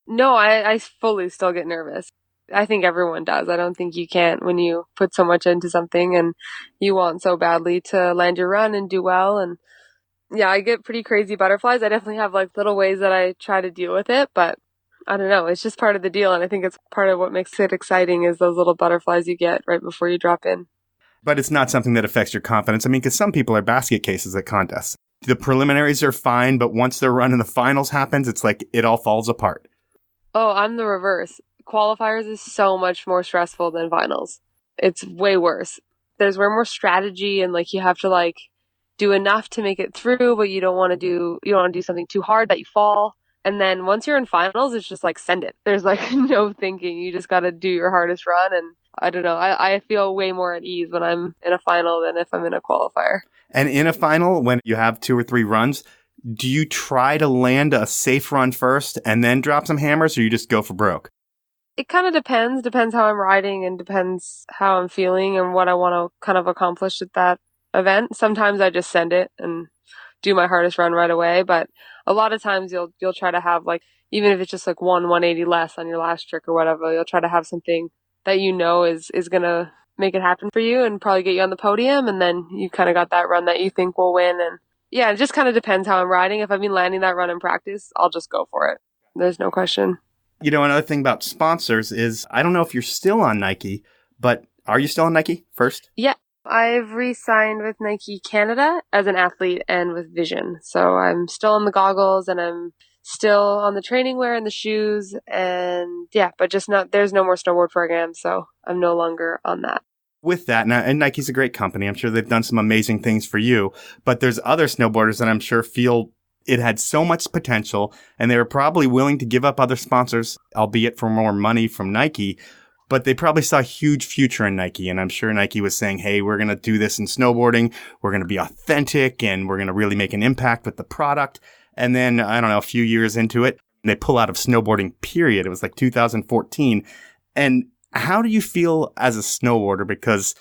No, I fully still get nervous. I think everyone does. I don't think you can't when you put so much into something and you want so badly to land your run and do well. And yeah, I get pretty crazy butterflies. I definitely have little ways that I try to deal with it, but I don't know. It's just part of the deal. And I think it's part of what makes it exciting is those little butterflies you get right before you drop in. But it's not something that affects your confidence. I mean, because some people are basket cases at contests. The preliminaries are fine, but once their run in the finals happens, it's like it all falls apart. Oh, I'm the reverse. Qualifiers is so much more stressful than finals. It's way worse. There's way more strategy and you have to do enough to make it through, but you don't want to do something too hard that you fall. And then once you're in finals, it's just send it. There's no thinking. You just got to do your hardest run. And I don't know. I feel way more at ease when I'm in a final than if I'm in a qualifier. And in a final, when you have 2 or 3 runs, do you try to land a safe run first and then drop some hammers, or you just go for broke? It kind of depends. Depends how I'm riding and depends how I'm feeling and what I want to kind of accomplish at that event. Sometimes I just send it and do my hardest run right away. But a lot of times you'll try to have even if it's just 180 less on your last trick or whatever, you'll try to have something that is going to make it happen for you and probably get you on the podium. And then you kind of got that run that you think will win. And yeah, it just kind of depends how I'm riding. If I've been landing that run in practice, I'll just go for it. There's no question. Another thing about sponsors is, I don't know if you're still on Nike, but are you still on Nike first? Yeah. I've re-signed with Nike Canada as an athlete and with Vision. So I'm still on the goggles and I'm still on the training wear and the shoes. And yeah, but there's no more snowboard program. So I'm no longer on that. With that, and Nike's a great company. I'm sure they've done some amazing things for you, but there's other snowboarders that I'm sure feel it had so much potential and they were probably willing to give up other sponsors, albeit for more money from Nike. but they probably saw a huge future in Nike. And I'm sure Nike was saying, hey, we're going to do this in snowboarding. We're going to be authentic and we're going to really make an impact with the product. And then, I don't know, a few years into it, they pull out of snowboarding, period. It was like 2014. And how do you feel as a snowboarder? Because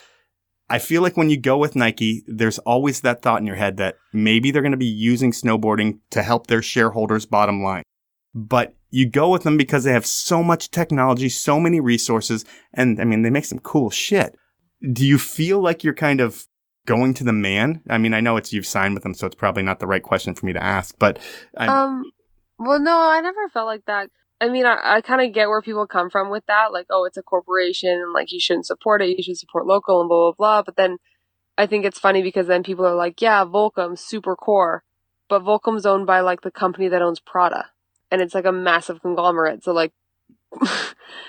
I feel like when you go with Nike, there's always that thought in your head that maybe they're going to be using snowboarding to help their shareholders' bottom line. But you go with them because they have so much technology, so many resources, and I mean, they make some cool shit. Do you feel like you're kind of going to the man? I mean, I know you've signed with them, so it's probably not the right question for me to ask, but well, no, I never felt like that. I mean, I kind of get where people come from with that, like, oh, it's a corporation, and like, you shouldn't support it, you should support local, and blah, blah, blah. But then I think it's funny because then people are like, yeah, Volcom, super core, but Volcom's owned by like the company that owns Prada. And it's like a massive conglomerate. So like,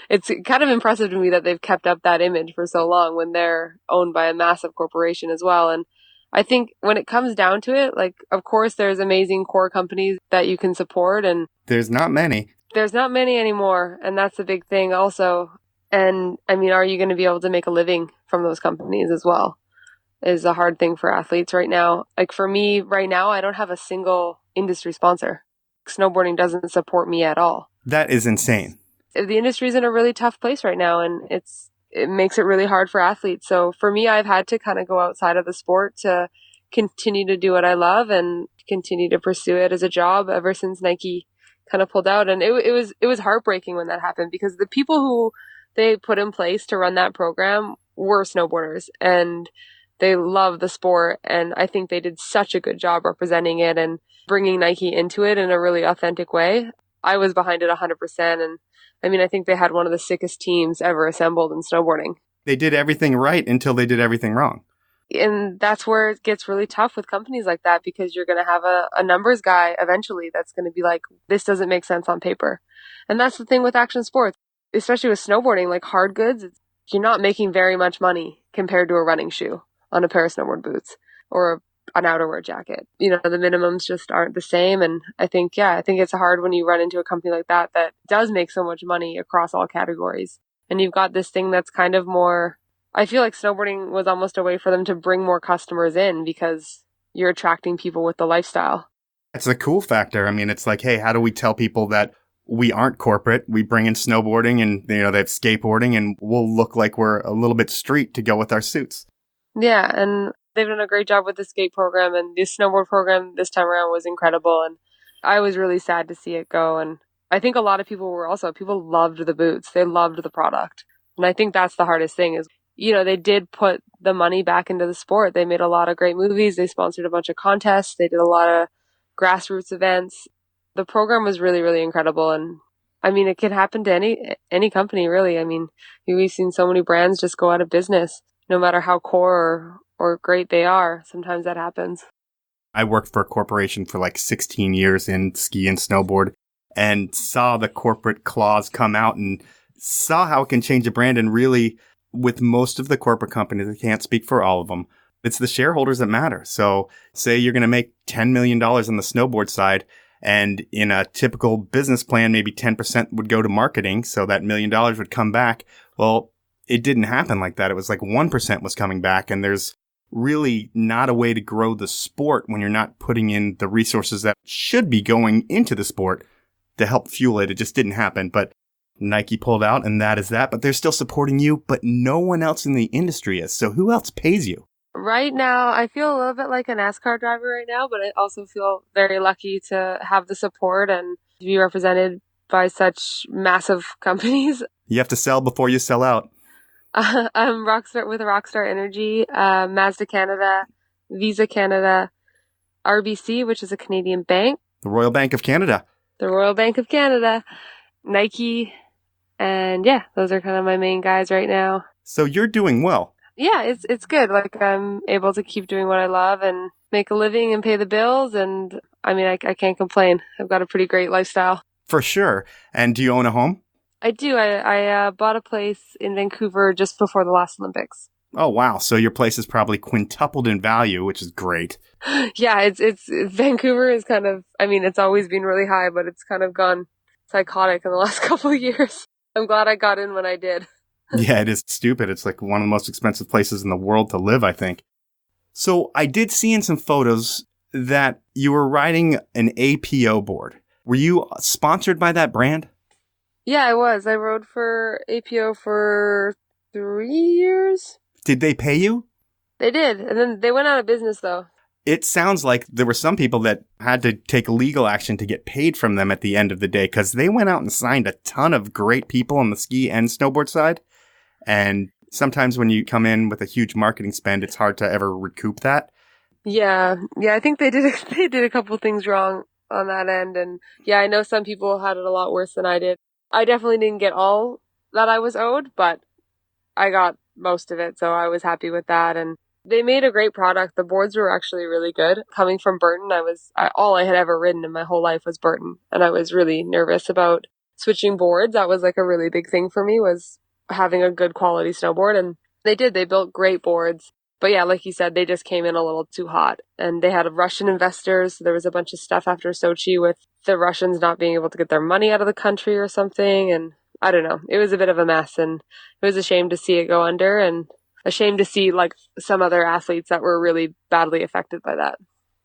it's kind of impressive to me that they've kept up that image for so long when they're owned by a massive corporation as well. And I think when it comes down to it, like, of course, there's amazing core companies that you can support. And there's not many. There's not many anymore. And that's the big thing also. And I mean, are you going to be able to make a living from those companies as well? Is a hard thing for athletes right now. Like for me right now, I don't have a single industry sponsor. Snowboarding doesn't support me at all. That is insane. The industry's in a really tough place right now, and it makes it really hard for athletes. So for me, I've had to kind of go outside of the sport to continue to do what I love and continue to pursue it as a job ever since Nike kind of pulled out. And it was heartbreaking when that happened because the people who they put in place to run that program were snowboarders and they love the sport. And I think they did such a good job representing it and bringing Nike into it in a really authentic way. I was behind it 100%. And I mean, I think they had one of the sickest teams ever assembled in snowboarding. They did everything right until they did everything wrong. And that's where it gets really tough with companies like that because you're going to have a numbers guy eventually that's going to be like, this doesn't make sense on paper. And that's the thing with action sports, especially with snowboarding, like hard goods, you're not making very much money compared to a running shoe on a pair of snowboard boots or an outerwear jacket. You know, the minimums just aren't the same. And I think it's hard when you run into a company like that does make so much money across all categories. And you've got this thing that's kind of more, I feel like snowboarding was almost a way for them to bring more customers in because you're attracting people with the lifestyle. It's a cool factor. I mean, it's like, hey, how do we tell people that we aren't corporate? We bring in snowboarding and, you know, they have skateboarding and we'll look like we're a little bit street to go with our suits. Yeah. And they've done a great job with the skate program, and the snowboard program this time around was incredible. And I was really sad to see it go. And I think a lot of people loved the boots. They loved the product. And I think that's the hardest thing is, you know, they did put the money back into the sport. They made a lot of great movies. They sponsored a bunch of contests. They did a lot of grassroots events. The program was really, really incredible. And I mean, it could happen to any company, really. I mean, we've seen so many brands just go out of business, no matter how core or great they are. Sometimes that happens. I worked for a corporation for like 16 years in ski and snowboard and saw the corporate clause come out and saw how it can change a brand. And really, with most of the corporate companies, I can't speak for all of them, it's the shareholders that matter. So say you're going to make $10 million on the snowboard side, and in a typical business plan, maybe 10% would go to marketing. So that $1 million would come back. Well, it didn't happen like that. It was like 1% was coming back. And there's really not a way to grow the sport when you're not putting in the resources that should be going into the sport to help fuel it. It just didn't happen. But Nike pulled out, and that is that. But they're still supporting you, but no one else in the industry is. So who else pays you? Right now, I feel a little bit like a NASCAR driver right now, but I also feel very lucky to have the support and to be represented by such massive companies. You have to sell before you sell out. I'm Rockstar with Rockstar Energy, Mazda Canada, Visa Canada, RBC, which is a Canadian bank. The Royal Bank of Canada. The Royal Bank of Canada, Nike, and yeah, those are kind of my main guys right now. So you're doing well. Yeah, it's good. Like I'm able to keep doing what I love and make a living and pay the bills. And I mean, I can't complain. I've got a pretty great lifestyle. For sure. And do you own a home? I do. I bought a place in Vancouver just before the last Olympics. Oh, wow. So your place is probably quintupled in value, which is great. Yeah, it's Vancouver is kind of, I mean, it's always been really high, but it's kind of gone psychotic in the last couple of years. I'm glad I got in when I did. Yeah, it is stupid. It's like one of the most expensive places in the world to live, I think. So I did see in some photos that you were riding an APO board. Were you sponsored by that brand? Yeah, I was. I rode for APO for 3 years. Did they pay you? They did. And then they went out of business, though. It sounds like there were some people that had to take legal action to get paid from them at the end of the day because they went out and signed a ton of great people on the ski and snowboard side. And sometimes when you come in with a huge marketing spend, it's hard to ever recoup that. Yeah. Yeah, I think they did they did a couple things wrong on that end. And yeah, I know some people had it a lot worse than I did. I definitely didn't get all that I was owed, but I got most of it, so I was happy with that. And they made a great product. The boards were actually really good. Coming from Burton, all I had ever ridden in my whole life was Burton, and I was really nervous about switching boards. That was like a really big thing for me, was having a good quality snowboard, and they did. They built great boards. But yeah, like you said, they just came in a little too hot. And they had Russian investors. So there was a bunch of stuff after Sochi with the Russians not being able to get their money out of the country or something. And I don't know. It was a bit of a mess, and it was a shame to see it go under, and a shame to see like some other athletes that were really badly affected by that.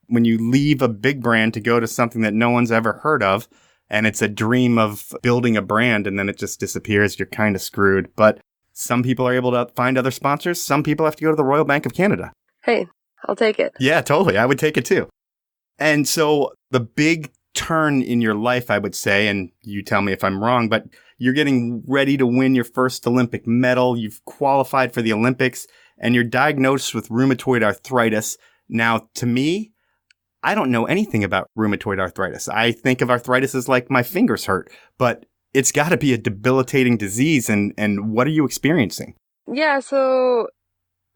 When you leave a big brand to go to something that no one's ever heard of, and it's a dream of building a brand, and then it just disappears, you're kind of screwed. But some people are able to find other sponsors. Some people have to go to the Royal Bank of Canada. Hey, I'll take it. Yeah, totally. I would take it too. And so the big turn in your life, I would say, and you tell me if I'm wrong, but you're getting ready to win your first Olympic medal. You've qualified for the Olympics, and you're diagnosed with rheumatoid arthritis. Now, to me, I don't know anything about rheumatoid arthritis. I think of arthritis as like my fingers hurt, but it's got to be a debilitating disease. And what are you experiencing? Yeah, so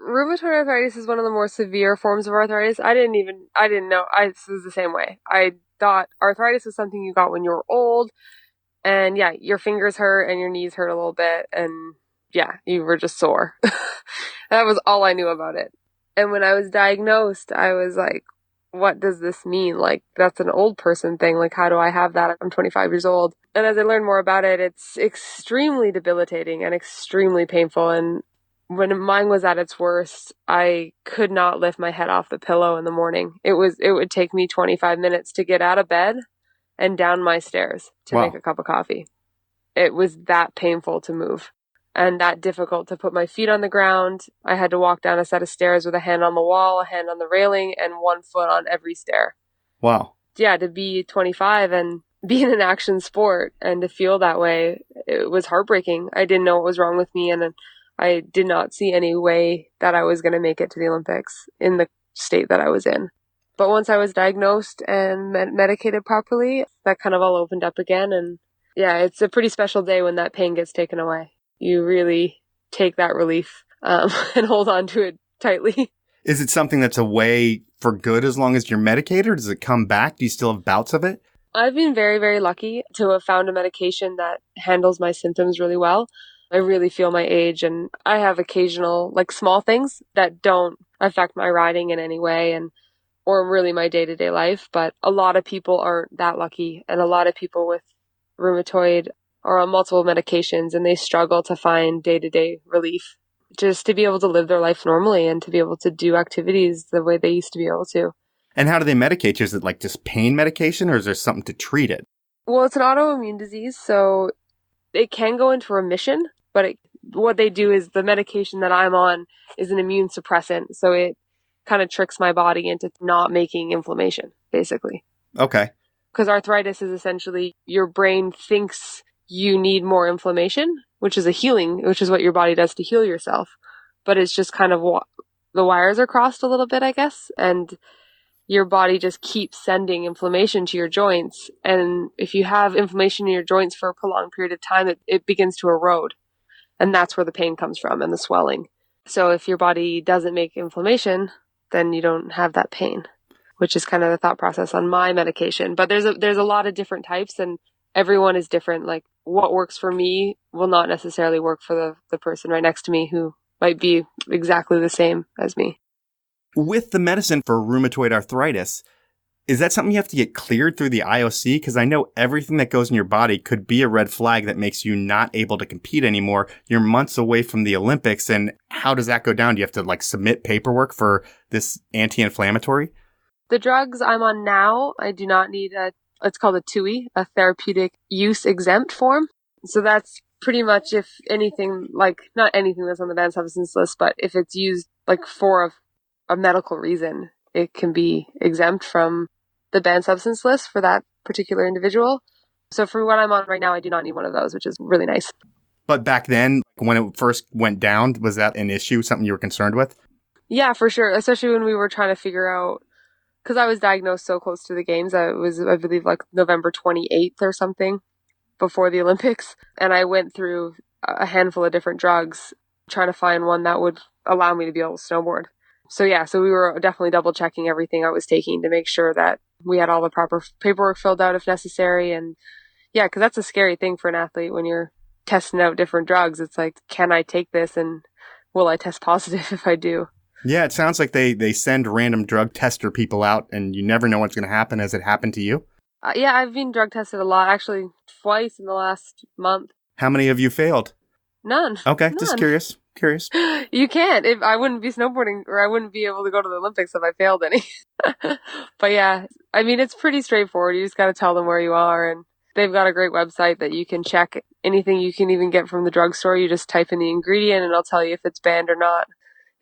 rheumatoid arthritis is one of the more severe forms of arthritis. I didn't know. This was the same way. I thought arthritis was something you got when you were old. And yeah, your fingers hurt and your knees hurt a little bit. And yeah, you were just sore. That was all I knew about it. And when I was diagnosed, I was like, what does this mean? Like, that's an old person thing. Like, how do I have that? I'm 25 years old. And as I learned more about it, it's extremely debilitating and extremely painful. And when mine was at its worst, I could not lift my head off the pillow in the morning. It would take me 25 minutes to get out of bed and down my stairs to make a cup of coffee. It was that painful to move and that difficult to put my feet on the ground. I had to walk down a set of stairs with a hand on the wall, a hand on the railing, and one foot on every stair. Wow. Yeah, to be 25 and be in an action sport and to feel that way, it was heartbreaking. I didn't know what was wrong with me, and I did not see any way that I was going to make it to the Olympics in the state that I was in. But once I was diagnosed and medicated properly, that kind of all opened up again. And yeah, it's a pretty special day when that pain gets taken away. You really take that relief and hold on to it tightly. Is it something that's away for good as long as you're medicated, or does it come back? Do you still have bouts of it? I've been very, very lucky to have found a medication that handles my symptoms really well. I really feel my age, and I have occasional, like, small things that don't affect my riding in any way or really my day-to-day life. But a lot of people aren't that lucky, and a lot of people with rheumatoid are on multiple medications, and they struggle to find day-to-day relief just to be able to live their life normally and to be able to do activities the way they used to be able to. And how do they medicate you? Is it like just pain medication, or is there something to treat it? Well, it's an autoimmune disease, so it can go into remission, but what they do is the medication that I'm on is an immune suppressant, so it kind of tricks my body into not making inflammation, basically. Okay. Because arthritis is essentially your brain thinks you need more inflammation, which is what your body does to heal yourself. But it's just kind of the wires are crossed a little bit, I guess, and your body just keeps sending inflammation to your joints. And if you have inflammation in your joints for a prolonged period of time, it begins to erode. And that's where the pain comes from and the swelling. So if your body doesn't make inflammation, then you don't have that pain, which is kind of the thought process on my medication. But there's a lot of different types, and everyone is different. Like, what works for me will not necessarily work for the person right next to me who might be exactly the same as me. With the medicine for rheumatoid arthritis, Is that something you have to get cleared through the IOC? Because I know everything that goes in your body could be a red flag that makes you not able to compete anymore. You're months away from the Olympics. And how does that go down? Do you have to like submit paperwork for this anti-inflammatory? The drugs I'm on now, I do not need it's called a TUI, a therapeutic use exempt form. So that's pretty much if anything, like not anything that's on the banned substance list, but if it's used like for a medical reason, it can be exempt from the banned substance list for that particular individual. So for what I'm on right now, I do not need one of those, which is really nice. But back then, when it first went down, was that an issue, something you were concerned with? Yeah, for sure. Especially when we were trying to figure out, because I was diagnosed so close to the games. I believe, like November 28th or something before the Olympics. And I went through a handful of different drugs trying to find one that would allow me to be able to snowboard. So yeah, so we were definitely double checking everything I was taking to make sure that we had all the proper paperwork filled out if necessary. And yeah, because that's a scary thing for an athlete when you're testing out different drugs. It's like, can I take this and will I test positive if I do? Yeah, it sounds like they send random drug tester people out and you never know what's going to happen. Has it happened to you? Yeah, I've been drug tested a lot, actually twice in the last month. How many have you failed? None. Okay, None. just curious. You can't. If I wouldn't be snowboarding, or I wouldn't be able to go to the Olympics if I failed any. But yeah, I mean, it's pretty straightforward. You just got to tell them where you are, and they've got a great website that you can check anything you can even get from the drugstore. You just type in the ingredient, and it'll tell you if it's banned or not.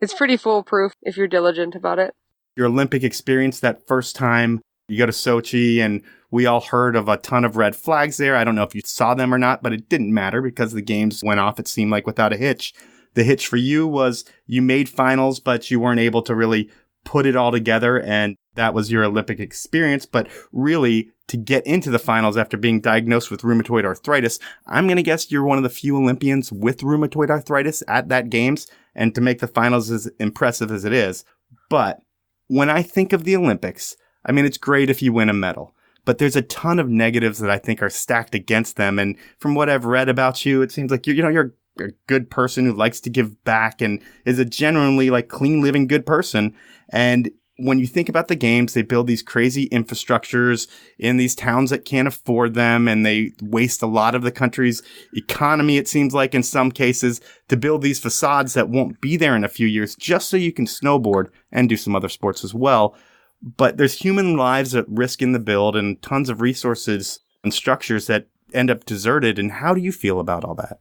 It's pretty foolproof if you're diligent about it. Your Olympic experience, that first time you go to Sochi, and we all heard of a ton of red flags there. I don't know if you saw them or not, but it didn't matter because the games went off, it seemed like, without a hitch. The hitch for you was you made finals, but you weren't able to really put it all together, and that was your Olympic experience. But really, to get into the finals after being diagnosed with rheumatoid arthritis, I'm going to guess you're one of the few Olympians with rheumatoid arthritis at that games, and to make the finals as impressive as it is. But when I think of the Olympics, I mean, it's great if you win a medal, but there's a ton of negatives that I think are stacked against them. And from what I've read about you, it seems like you're a good person who likes to give back and is a genuinely like clean living good person. And when you think about the games, they build these crazy infrastructures in these towns that can't afford them, and they waste a lot of the country's economy, it seems like in some cases, to build these facades that won't be there in a few years just so you can snowboard and do some other sports as well. But there's human lives at risk in the build and tons of resources and structures that end up deserted. And how do you feel about all that?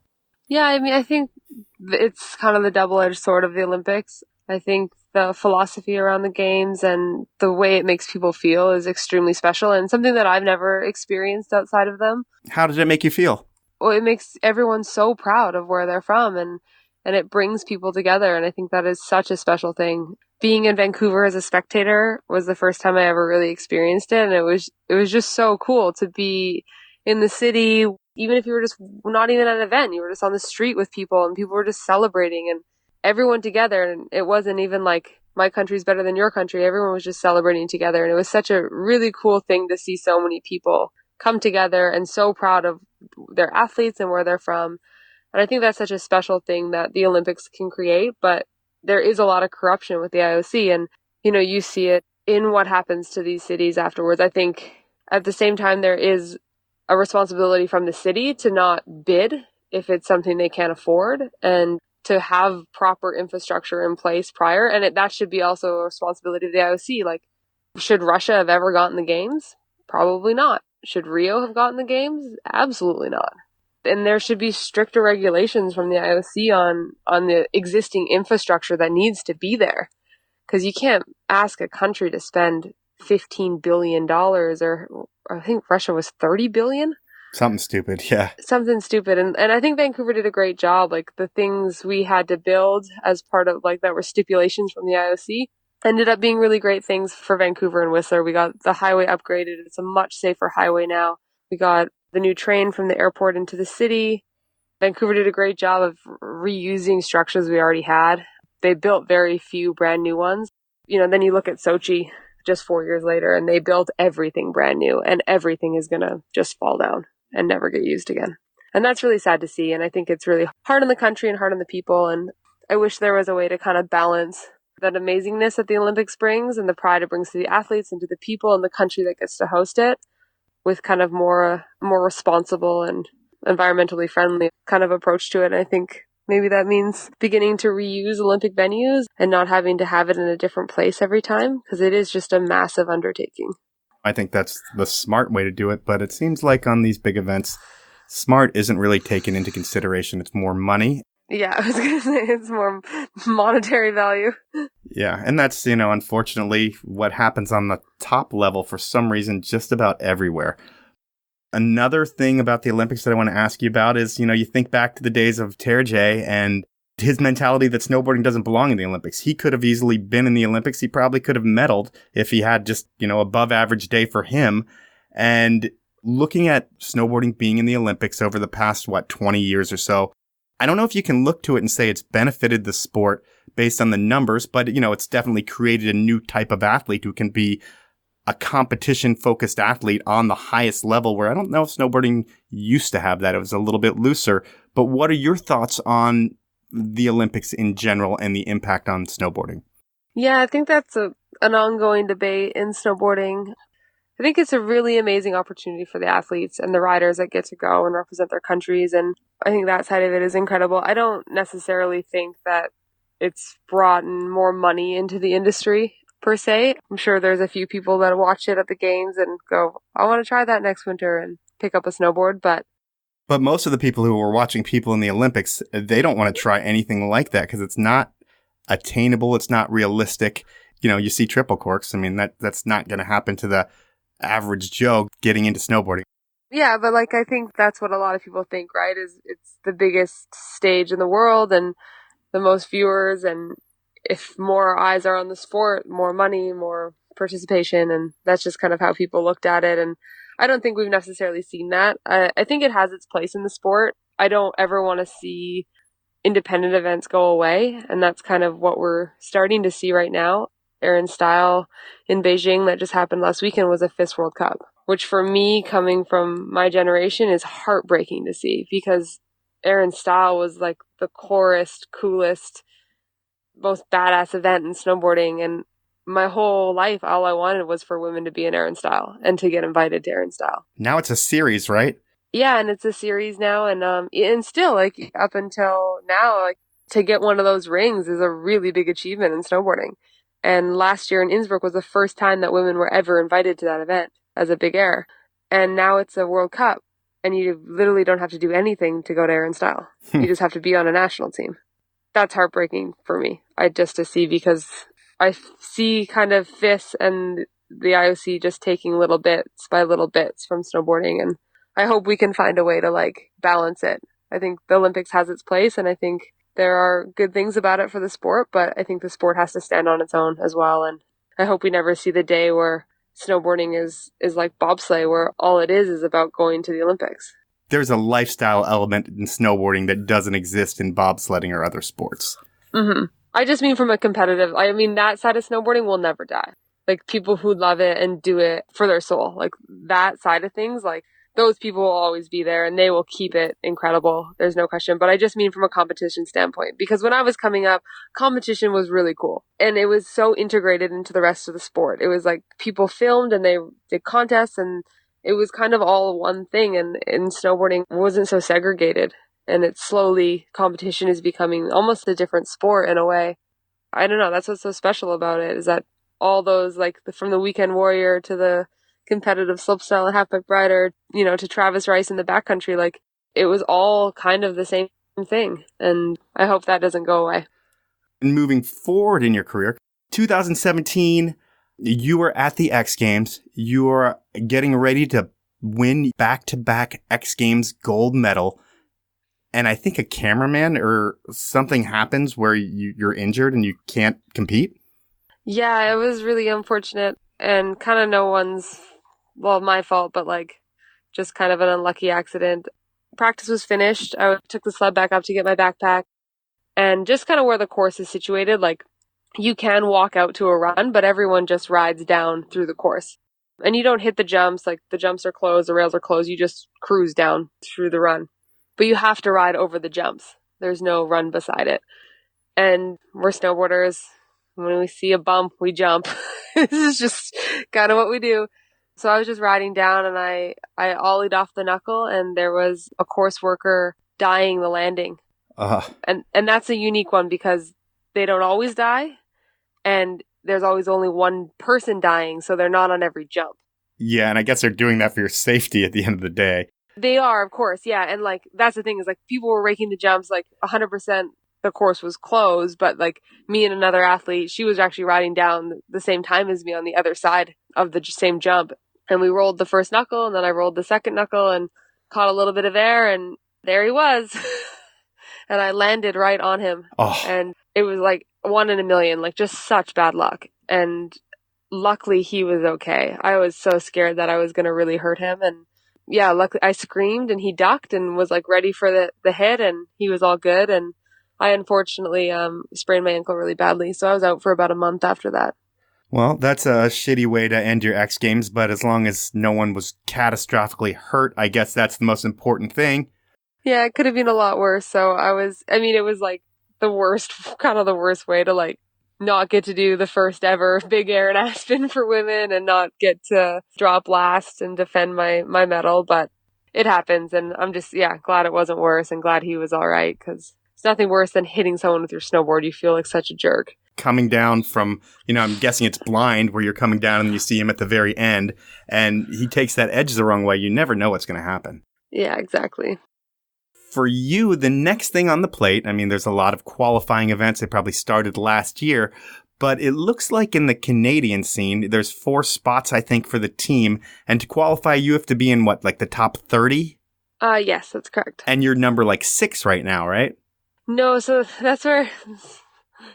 Yeah, I mean, I think it's kind of the double-edged sword of the Olympics. I think the philosophy around the games and the way it makes people feel is extremely special and something that I've never experienced outside of them. How did it make you feel? Well, it makes everyone so proud of where they're from, and it brings people together. And I think that is such a special thing. Being in Vancouver as a spectator was the first time I ever really experienced it. And it was just so cool to be in the city. Even if you were just not even at an event, you were just on the street with people and people were just celebrating and everyone together. And it wasn't even like my country's better than your country. Everyone was just celebrating together. And it was such a really cool thing to see so many people come together and so proud of their athletes and where they're from. And I think that's such a special thing that the Olympics can create. But there is a lot of corruption with the IOC. And, you see it in what happens to these cities afterwards. I think at the same time, there is a responsibility from the city to not bid if it's something they can't afford and to have proper infrastructure in place prior. And that should be also a responsibility of the IOC. Like, should Russia have ever gotten the games? Probably not. Should Rio have gotten the games? Absolutely not. And there should be stricter regulations from the IOC on the existing infrastructure that needs to be there. Because you can't ask a country to spend $15 billion or I think Russia was 30 billion. Something stupid, yeah. Something stupid. And I think Vancouver did a great job. Like the things we had to build as part of that were stipulations from the IOC ended up being really great things for Vancouver and Whistler. We got the highway upgraded. It's a much safer highway now. We got the new train from the airport into the city. Vancouver did a great job of reusing structures we already had. They built very few brand new ones. Then you look at Sochi just 4 years later and they built everything brand new and everything is going to just fall down and never get used again. And that's really sad to see. And I think it's really hard on the country and hard on the people. And I wish there was a way to kind of balance that amazingness that the Olympics brings and the pride it brings to the athletes and to the people and the country that gets to host it with kind of more responsible and environmentally friendly kind of approach to it. And I think maybe that means beginning to reuse Olympic venues and not having to have it in a different place every time, because it is just a massive undertaking. I think that's the smart way to do it, but it seems like on these big events, smart isn't really taken into consideration. It's more money. Yeah, I was going to say it's more monetary value. Yeah, and that's, unfortunately what happens on the top level for some reason just about everywhere. Another thing about the Olympics that I want to ask you about is, you think back to the days of Terje and his mentality that snowboarding doesn't belong in the Olympics. He could have easily been in the Olympics. He probably could have medaled if he had just, above average day for him. And looking at snowboarding being in the Olympics over the past, 20 years or so, I don't know if you can look to it and say it's benefited the sport based on the numbers, but, it's definitely created a new type of athlete who can be a competition-focused athlete on the highest level, where I don't know if snowboarding used to have that. It was a little bit looser. But what are your thoughts on the Olympics in general and the impact on snowboarding? Yeah, I think that's an ongoing debate in snowboarding. I think it's a really amazing opportunity for the athletes and the riders that get to go and represent their countries. And I think that side of it is incredible. I don't necessarily think that it's brought in more money into the industry per se. I'm sure there's a few people that watch it at the games and go, I want to try that next winter and pick up a snowboard. But most of the people who are watching people in the Olympics, they don't want to try anything like that because it's not attainable. It's not realistic. You see triple corks. I mean, that's not going to happen to the average Joe getting into snowboarding. Yeah, but I think that's what a lot of people think, right? Is it's the biggest stage in the world and the most viewers, and if more eyes are on the sport, more money, more participation, and that's just kind of how people looked at it. And I don't think we've necessarily seen that. I think it has its place in the sport. I don't ever want to see independent events go away, and that's kind of what we're starting to see right now. Aaron Style in Beijing that just happened last weekend was a FIS World Cup, which for me, coming from my generation, is heartbreaking to see, because Aaron Style was the coolest, most badass event in snowboarding. And my whole life, all I wanted was for women to be in Aaron Style and to get invited to Aaron Style. Now it's a series, right? Yeah, and it's a series now, and still up until now, to get one of those rings is a really big achievement in snowboarding. And last year in Innsbruck was the first time that women were ever invited to that event as a big air. And now it's a World Cup, and you literally don't have to do anything to go to Aaron Style. You just have to be on a national team. That's heartbreaking for me, just to see, because I see kind of FIS and the IOC just taking little bits by little bits from snowboarding, and I hope we can find a way to balance it. I think the Olympics has its place, and I think there are good things about it for the sport, but I think the sport has to stand on its own as well. And I hope we never see the day where snowboarding is like bobsleigh, where all it is about going to the Olympics. There's a lifestyle element in snowboarding that doesn't exist in bobsledding or other sports. Mm-hmm. I just mean from a competitive, that side of snowboarding will never die. People who love it and do it for their soul, that side of things, those people will always be there and they will keep it incredible. There's no question. But I just mean from a competition standpoint, because when I was coming up, competition was really cool. And it was so integrated into the rest of the sport. It was people filmed and they did contests, and it was kind of all one thing. And in snowboarding, it wasn't so segregated. And it's slowly, competition is becoming almost a different sport in a way. I don't know. That's what's so special about it, is that all those, from the Weekend Warrior to the competitive slopestyle and halfpipe rider, to Travis Rice in the backcountry, it was all kind of the same thing. And I hope that doesn't go away. And moving forward in your career, 2017, you were at the X Games. You were getting ready to win back-to-back X Games gold medal. And I think a cameraman or something happens where you're injured and you can't compete. Yeah, it was really unfortunate and kind of my fault, but just kind of an unlucky accident. Practice was finished. I took the sled back up to get my backpack, and just kind of where the course is situated, you can walk out to a run, but everyone just rides down through the course. And you don't hit the jumps, the jumps are closed, the rails are closed, you just cruise down through the run. But you have to ride over the jumps. There's no run beside it. And we're snowboarders. When we see a bump, we jump. This is just kind of what we do. So I was just riding down and I ollied off the knuckle and there was a course worker dying the landing. And that's a unique one because they don't always die and there's always only one person dying, so they're not on every jump. Yeah, and I guess they're doing that for your safety at the end of the day. They are, of course, yeah. And like that's the thing is like people were raking the jumps, like 100% the course was closed, but like me and another athlete, she was actually riding down the same time as me on the other side of the same jump. And we rolled the first knuckle and then I rolled the second knuckle and caught a little bit of air and there he was. And I landed right on him. Oh. And it was like 1 in a million, like just such bad luck. And luckily he was okay. I was so scared that I was going to really hurt him. And yeah, luckily I screamed and he ducked and was like ready for the hit and he was all good. And I unfortunately sprained my ankle really badly. So I was out for about a month after that. Well, that's a shitty way to end your X Games, but as long as no one was catastrophically hurt, I guess that's the most important thing. Yeah, it could have been a lot worse. So it was like the worst, kind of the worst way to like not get to do the first ever big air and Aspen for women and not get to drop last and defend my medal. But it happens. And I'm just, glad it wasn't worse and glad he was all right because it's nothing worse than hitting someone with your snowboard. You feel like such a jerk. Coming down from, I'm guessing it's blind where you're coming down and you see him at the very end and he takes that edge the wrong way. You never know what's going to happen. Yeah, exactly. For you, the next thing on the plate, there's a lot of qualifying events. They probably started last year, but it looks like in the Canadian scene, there's 4 spots, I think, for the team. And to qualify, you have to be in the top 30? Yes, that's correct. And you're number 6 right now, right? No, so that's where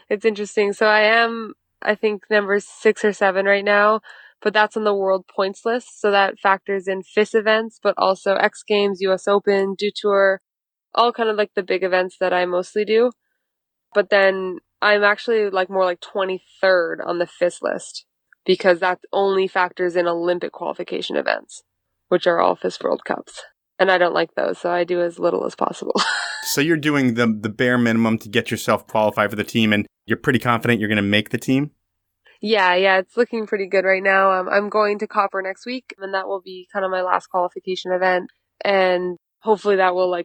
it's interesting. So I am, I think, number 6 or 7 right now, but that's on the world points list. So that factors in FIS events, but also X Games, US Open, Do Tour, all kind of like the big events that I mostly do. But then I'm actually more like 23rd on the FIS list because that only factors in Olympic qualification events, which are all FIS World Cups. And I don't like those, so I do as little as possible. So you're doing the bare minimum to get yourself qualified for the team, and you're pretty confident you're going to make the team? Yeah, it's looking pretty good right now. I'm going to Copper next week, and that will be kind of my last qualification event. And hopefully that will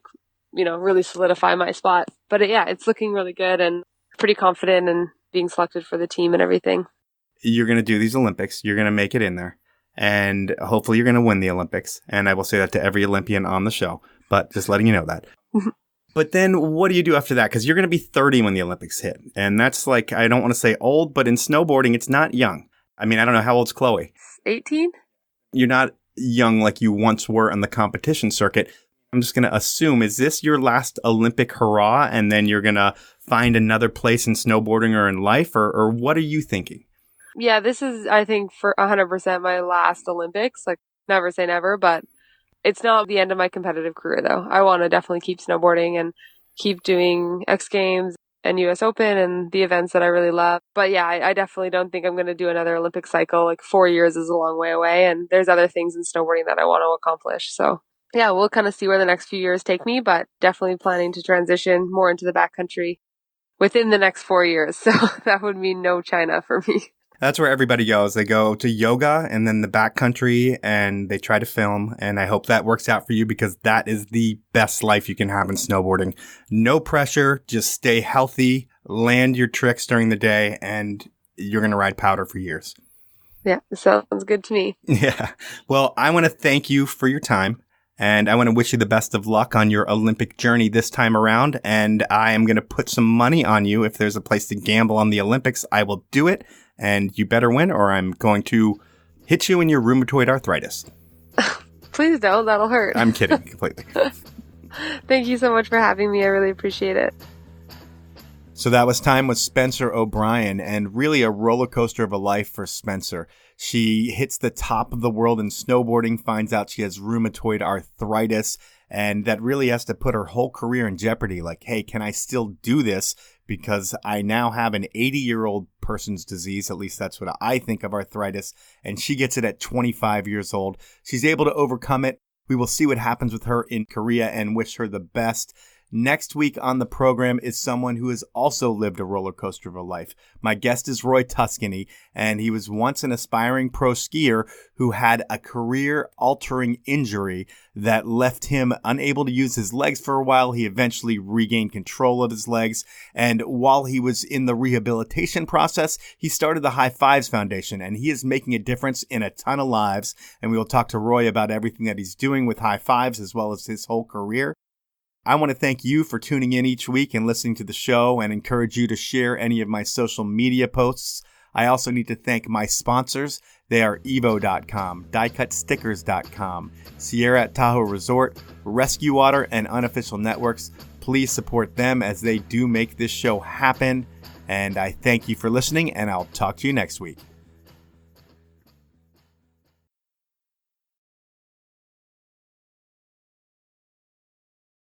really solidify my spot. But it's looking really good and pretty confident in being selected for the team and everything. You're going to do these Olympics. You're going to make it in there. And hopefully you're going to win the Olympics. And I will say that to every Olympian on the show, but just letting you know that. But then what do you do after that? Because you're going to be 30 when the Olympics hit. And that's I don't want to say old, but in snowboarding, it's not young. I don't know. How old's Chloe? 18. You're not young like you once were on the competition circuit. I'm just going to assume, is this your last Olympic hurrah? And then you're going to find another place in snowboarding or in life? Or what are you thinking? Yeah, this is, I think, for 100% my last Olympics. Never say never, but it's not the end of my competitive career, though. I want to definitely keep snowboarding and keep doing X Games and US Open and the events that I really love. But yeah, I definitely don't think I'm going to do another Olympic cycle. 4 years is a long way away, and there's other things in snowboarding that I want to accomplish. So yeah, we'll kind of see where the next few years take me, but definitely planning to transition more into the backcountry within the next 4 years. So that would mean no China for me. That's where everybody goes. They go to yoga and then the backcountry and they try to film. And I hope that works out for you because that is the best life you can have in snowboarding. No pressure. Just stay healthy, land your tricks during the day, and you're going to ride powder for years. Yeah, sounds good to me. Yeah. Well, I want to thank you for your time. And I want to wish you the best of luck on your Olympic journey this time around. And I am going to put some money on you. If there's a place to gamble on the Olympics, I will do it. And you better win or I'm going to hit you in your rheumatoid arthritis. Please don't. That'll hurt. I'm kidding completely. Thank you so much for having me. I really appreciate it. So that was time with Spencer O'Brien, and really a roller coaster of a life for Spencer. She hits the top of the world in snowboarding, finds out she has rheumatoid arthritis, and that really has to put her whole career in jeopardy. Hey, can I still do this? Because I now have an 80-year-old person's disease. At least that's what I think of arthritis. And she gets it at 25 years old. She's able to overcome it. We will see what happens with her in Korea and wish her the best. Next week on the program is someone who has also lived a roller coaster of a life. My guest is Roy Tuscany, and he was once an aspiring pro skier who had a career-altering injury that left him unable to use his legs for a while. He eventually regained control of his legs, and while he was in the rehabilitation process, he started the High Fives Foundation, and he is making a difference in a ton of lives, and we will talk to Roy about everything that he's doing with High Fives as well as his whole career. I want to thank you for tuning in each week and listening to the show and encourage you to share any of my social media posts. I also need to thank my sponsors. They are evo.com, diecutstickers.com, Sierra at Tahoe Resort, Rescue Water, and Unofficial Networks. Please support them as they do make this show happen. And I thank you for listening, and I'll talk to you next week.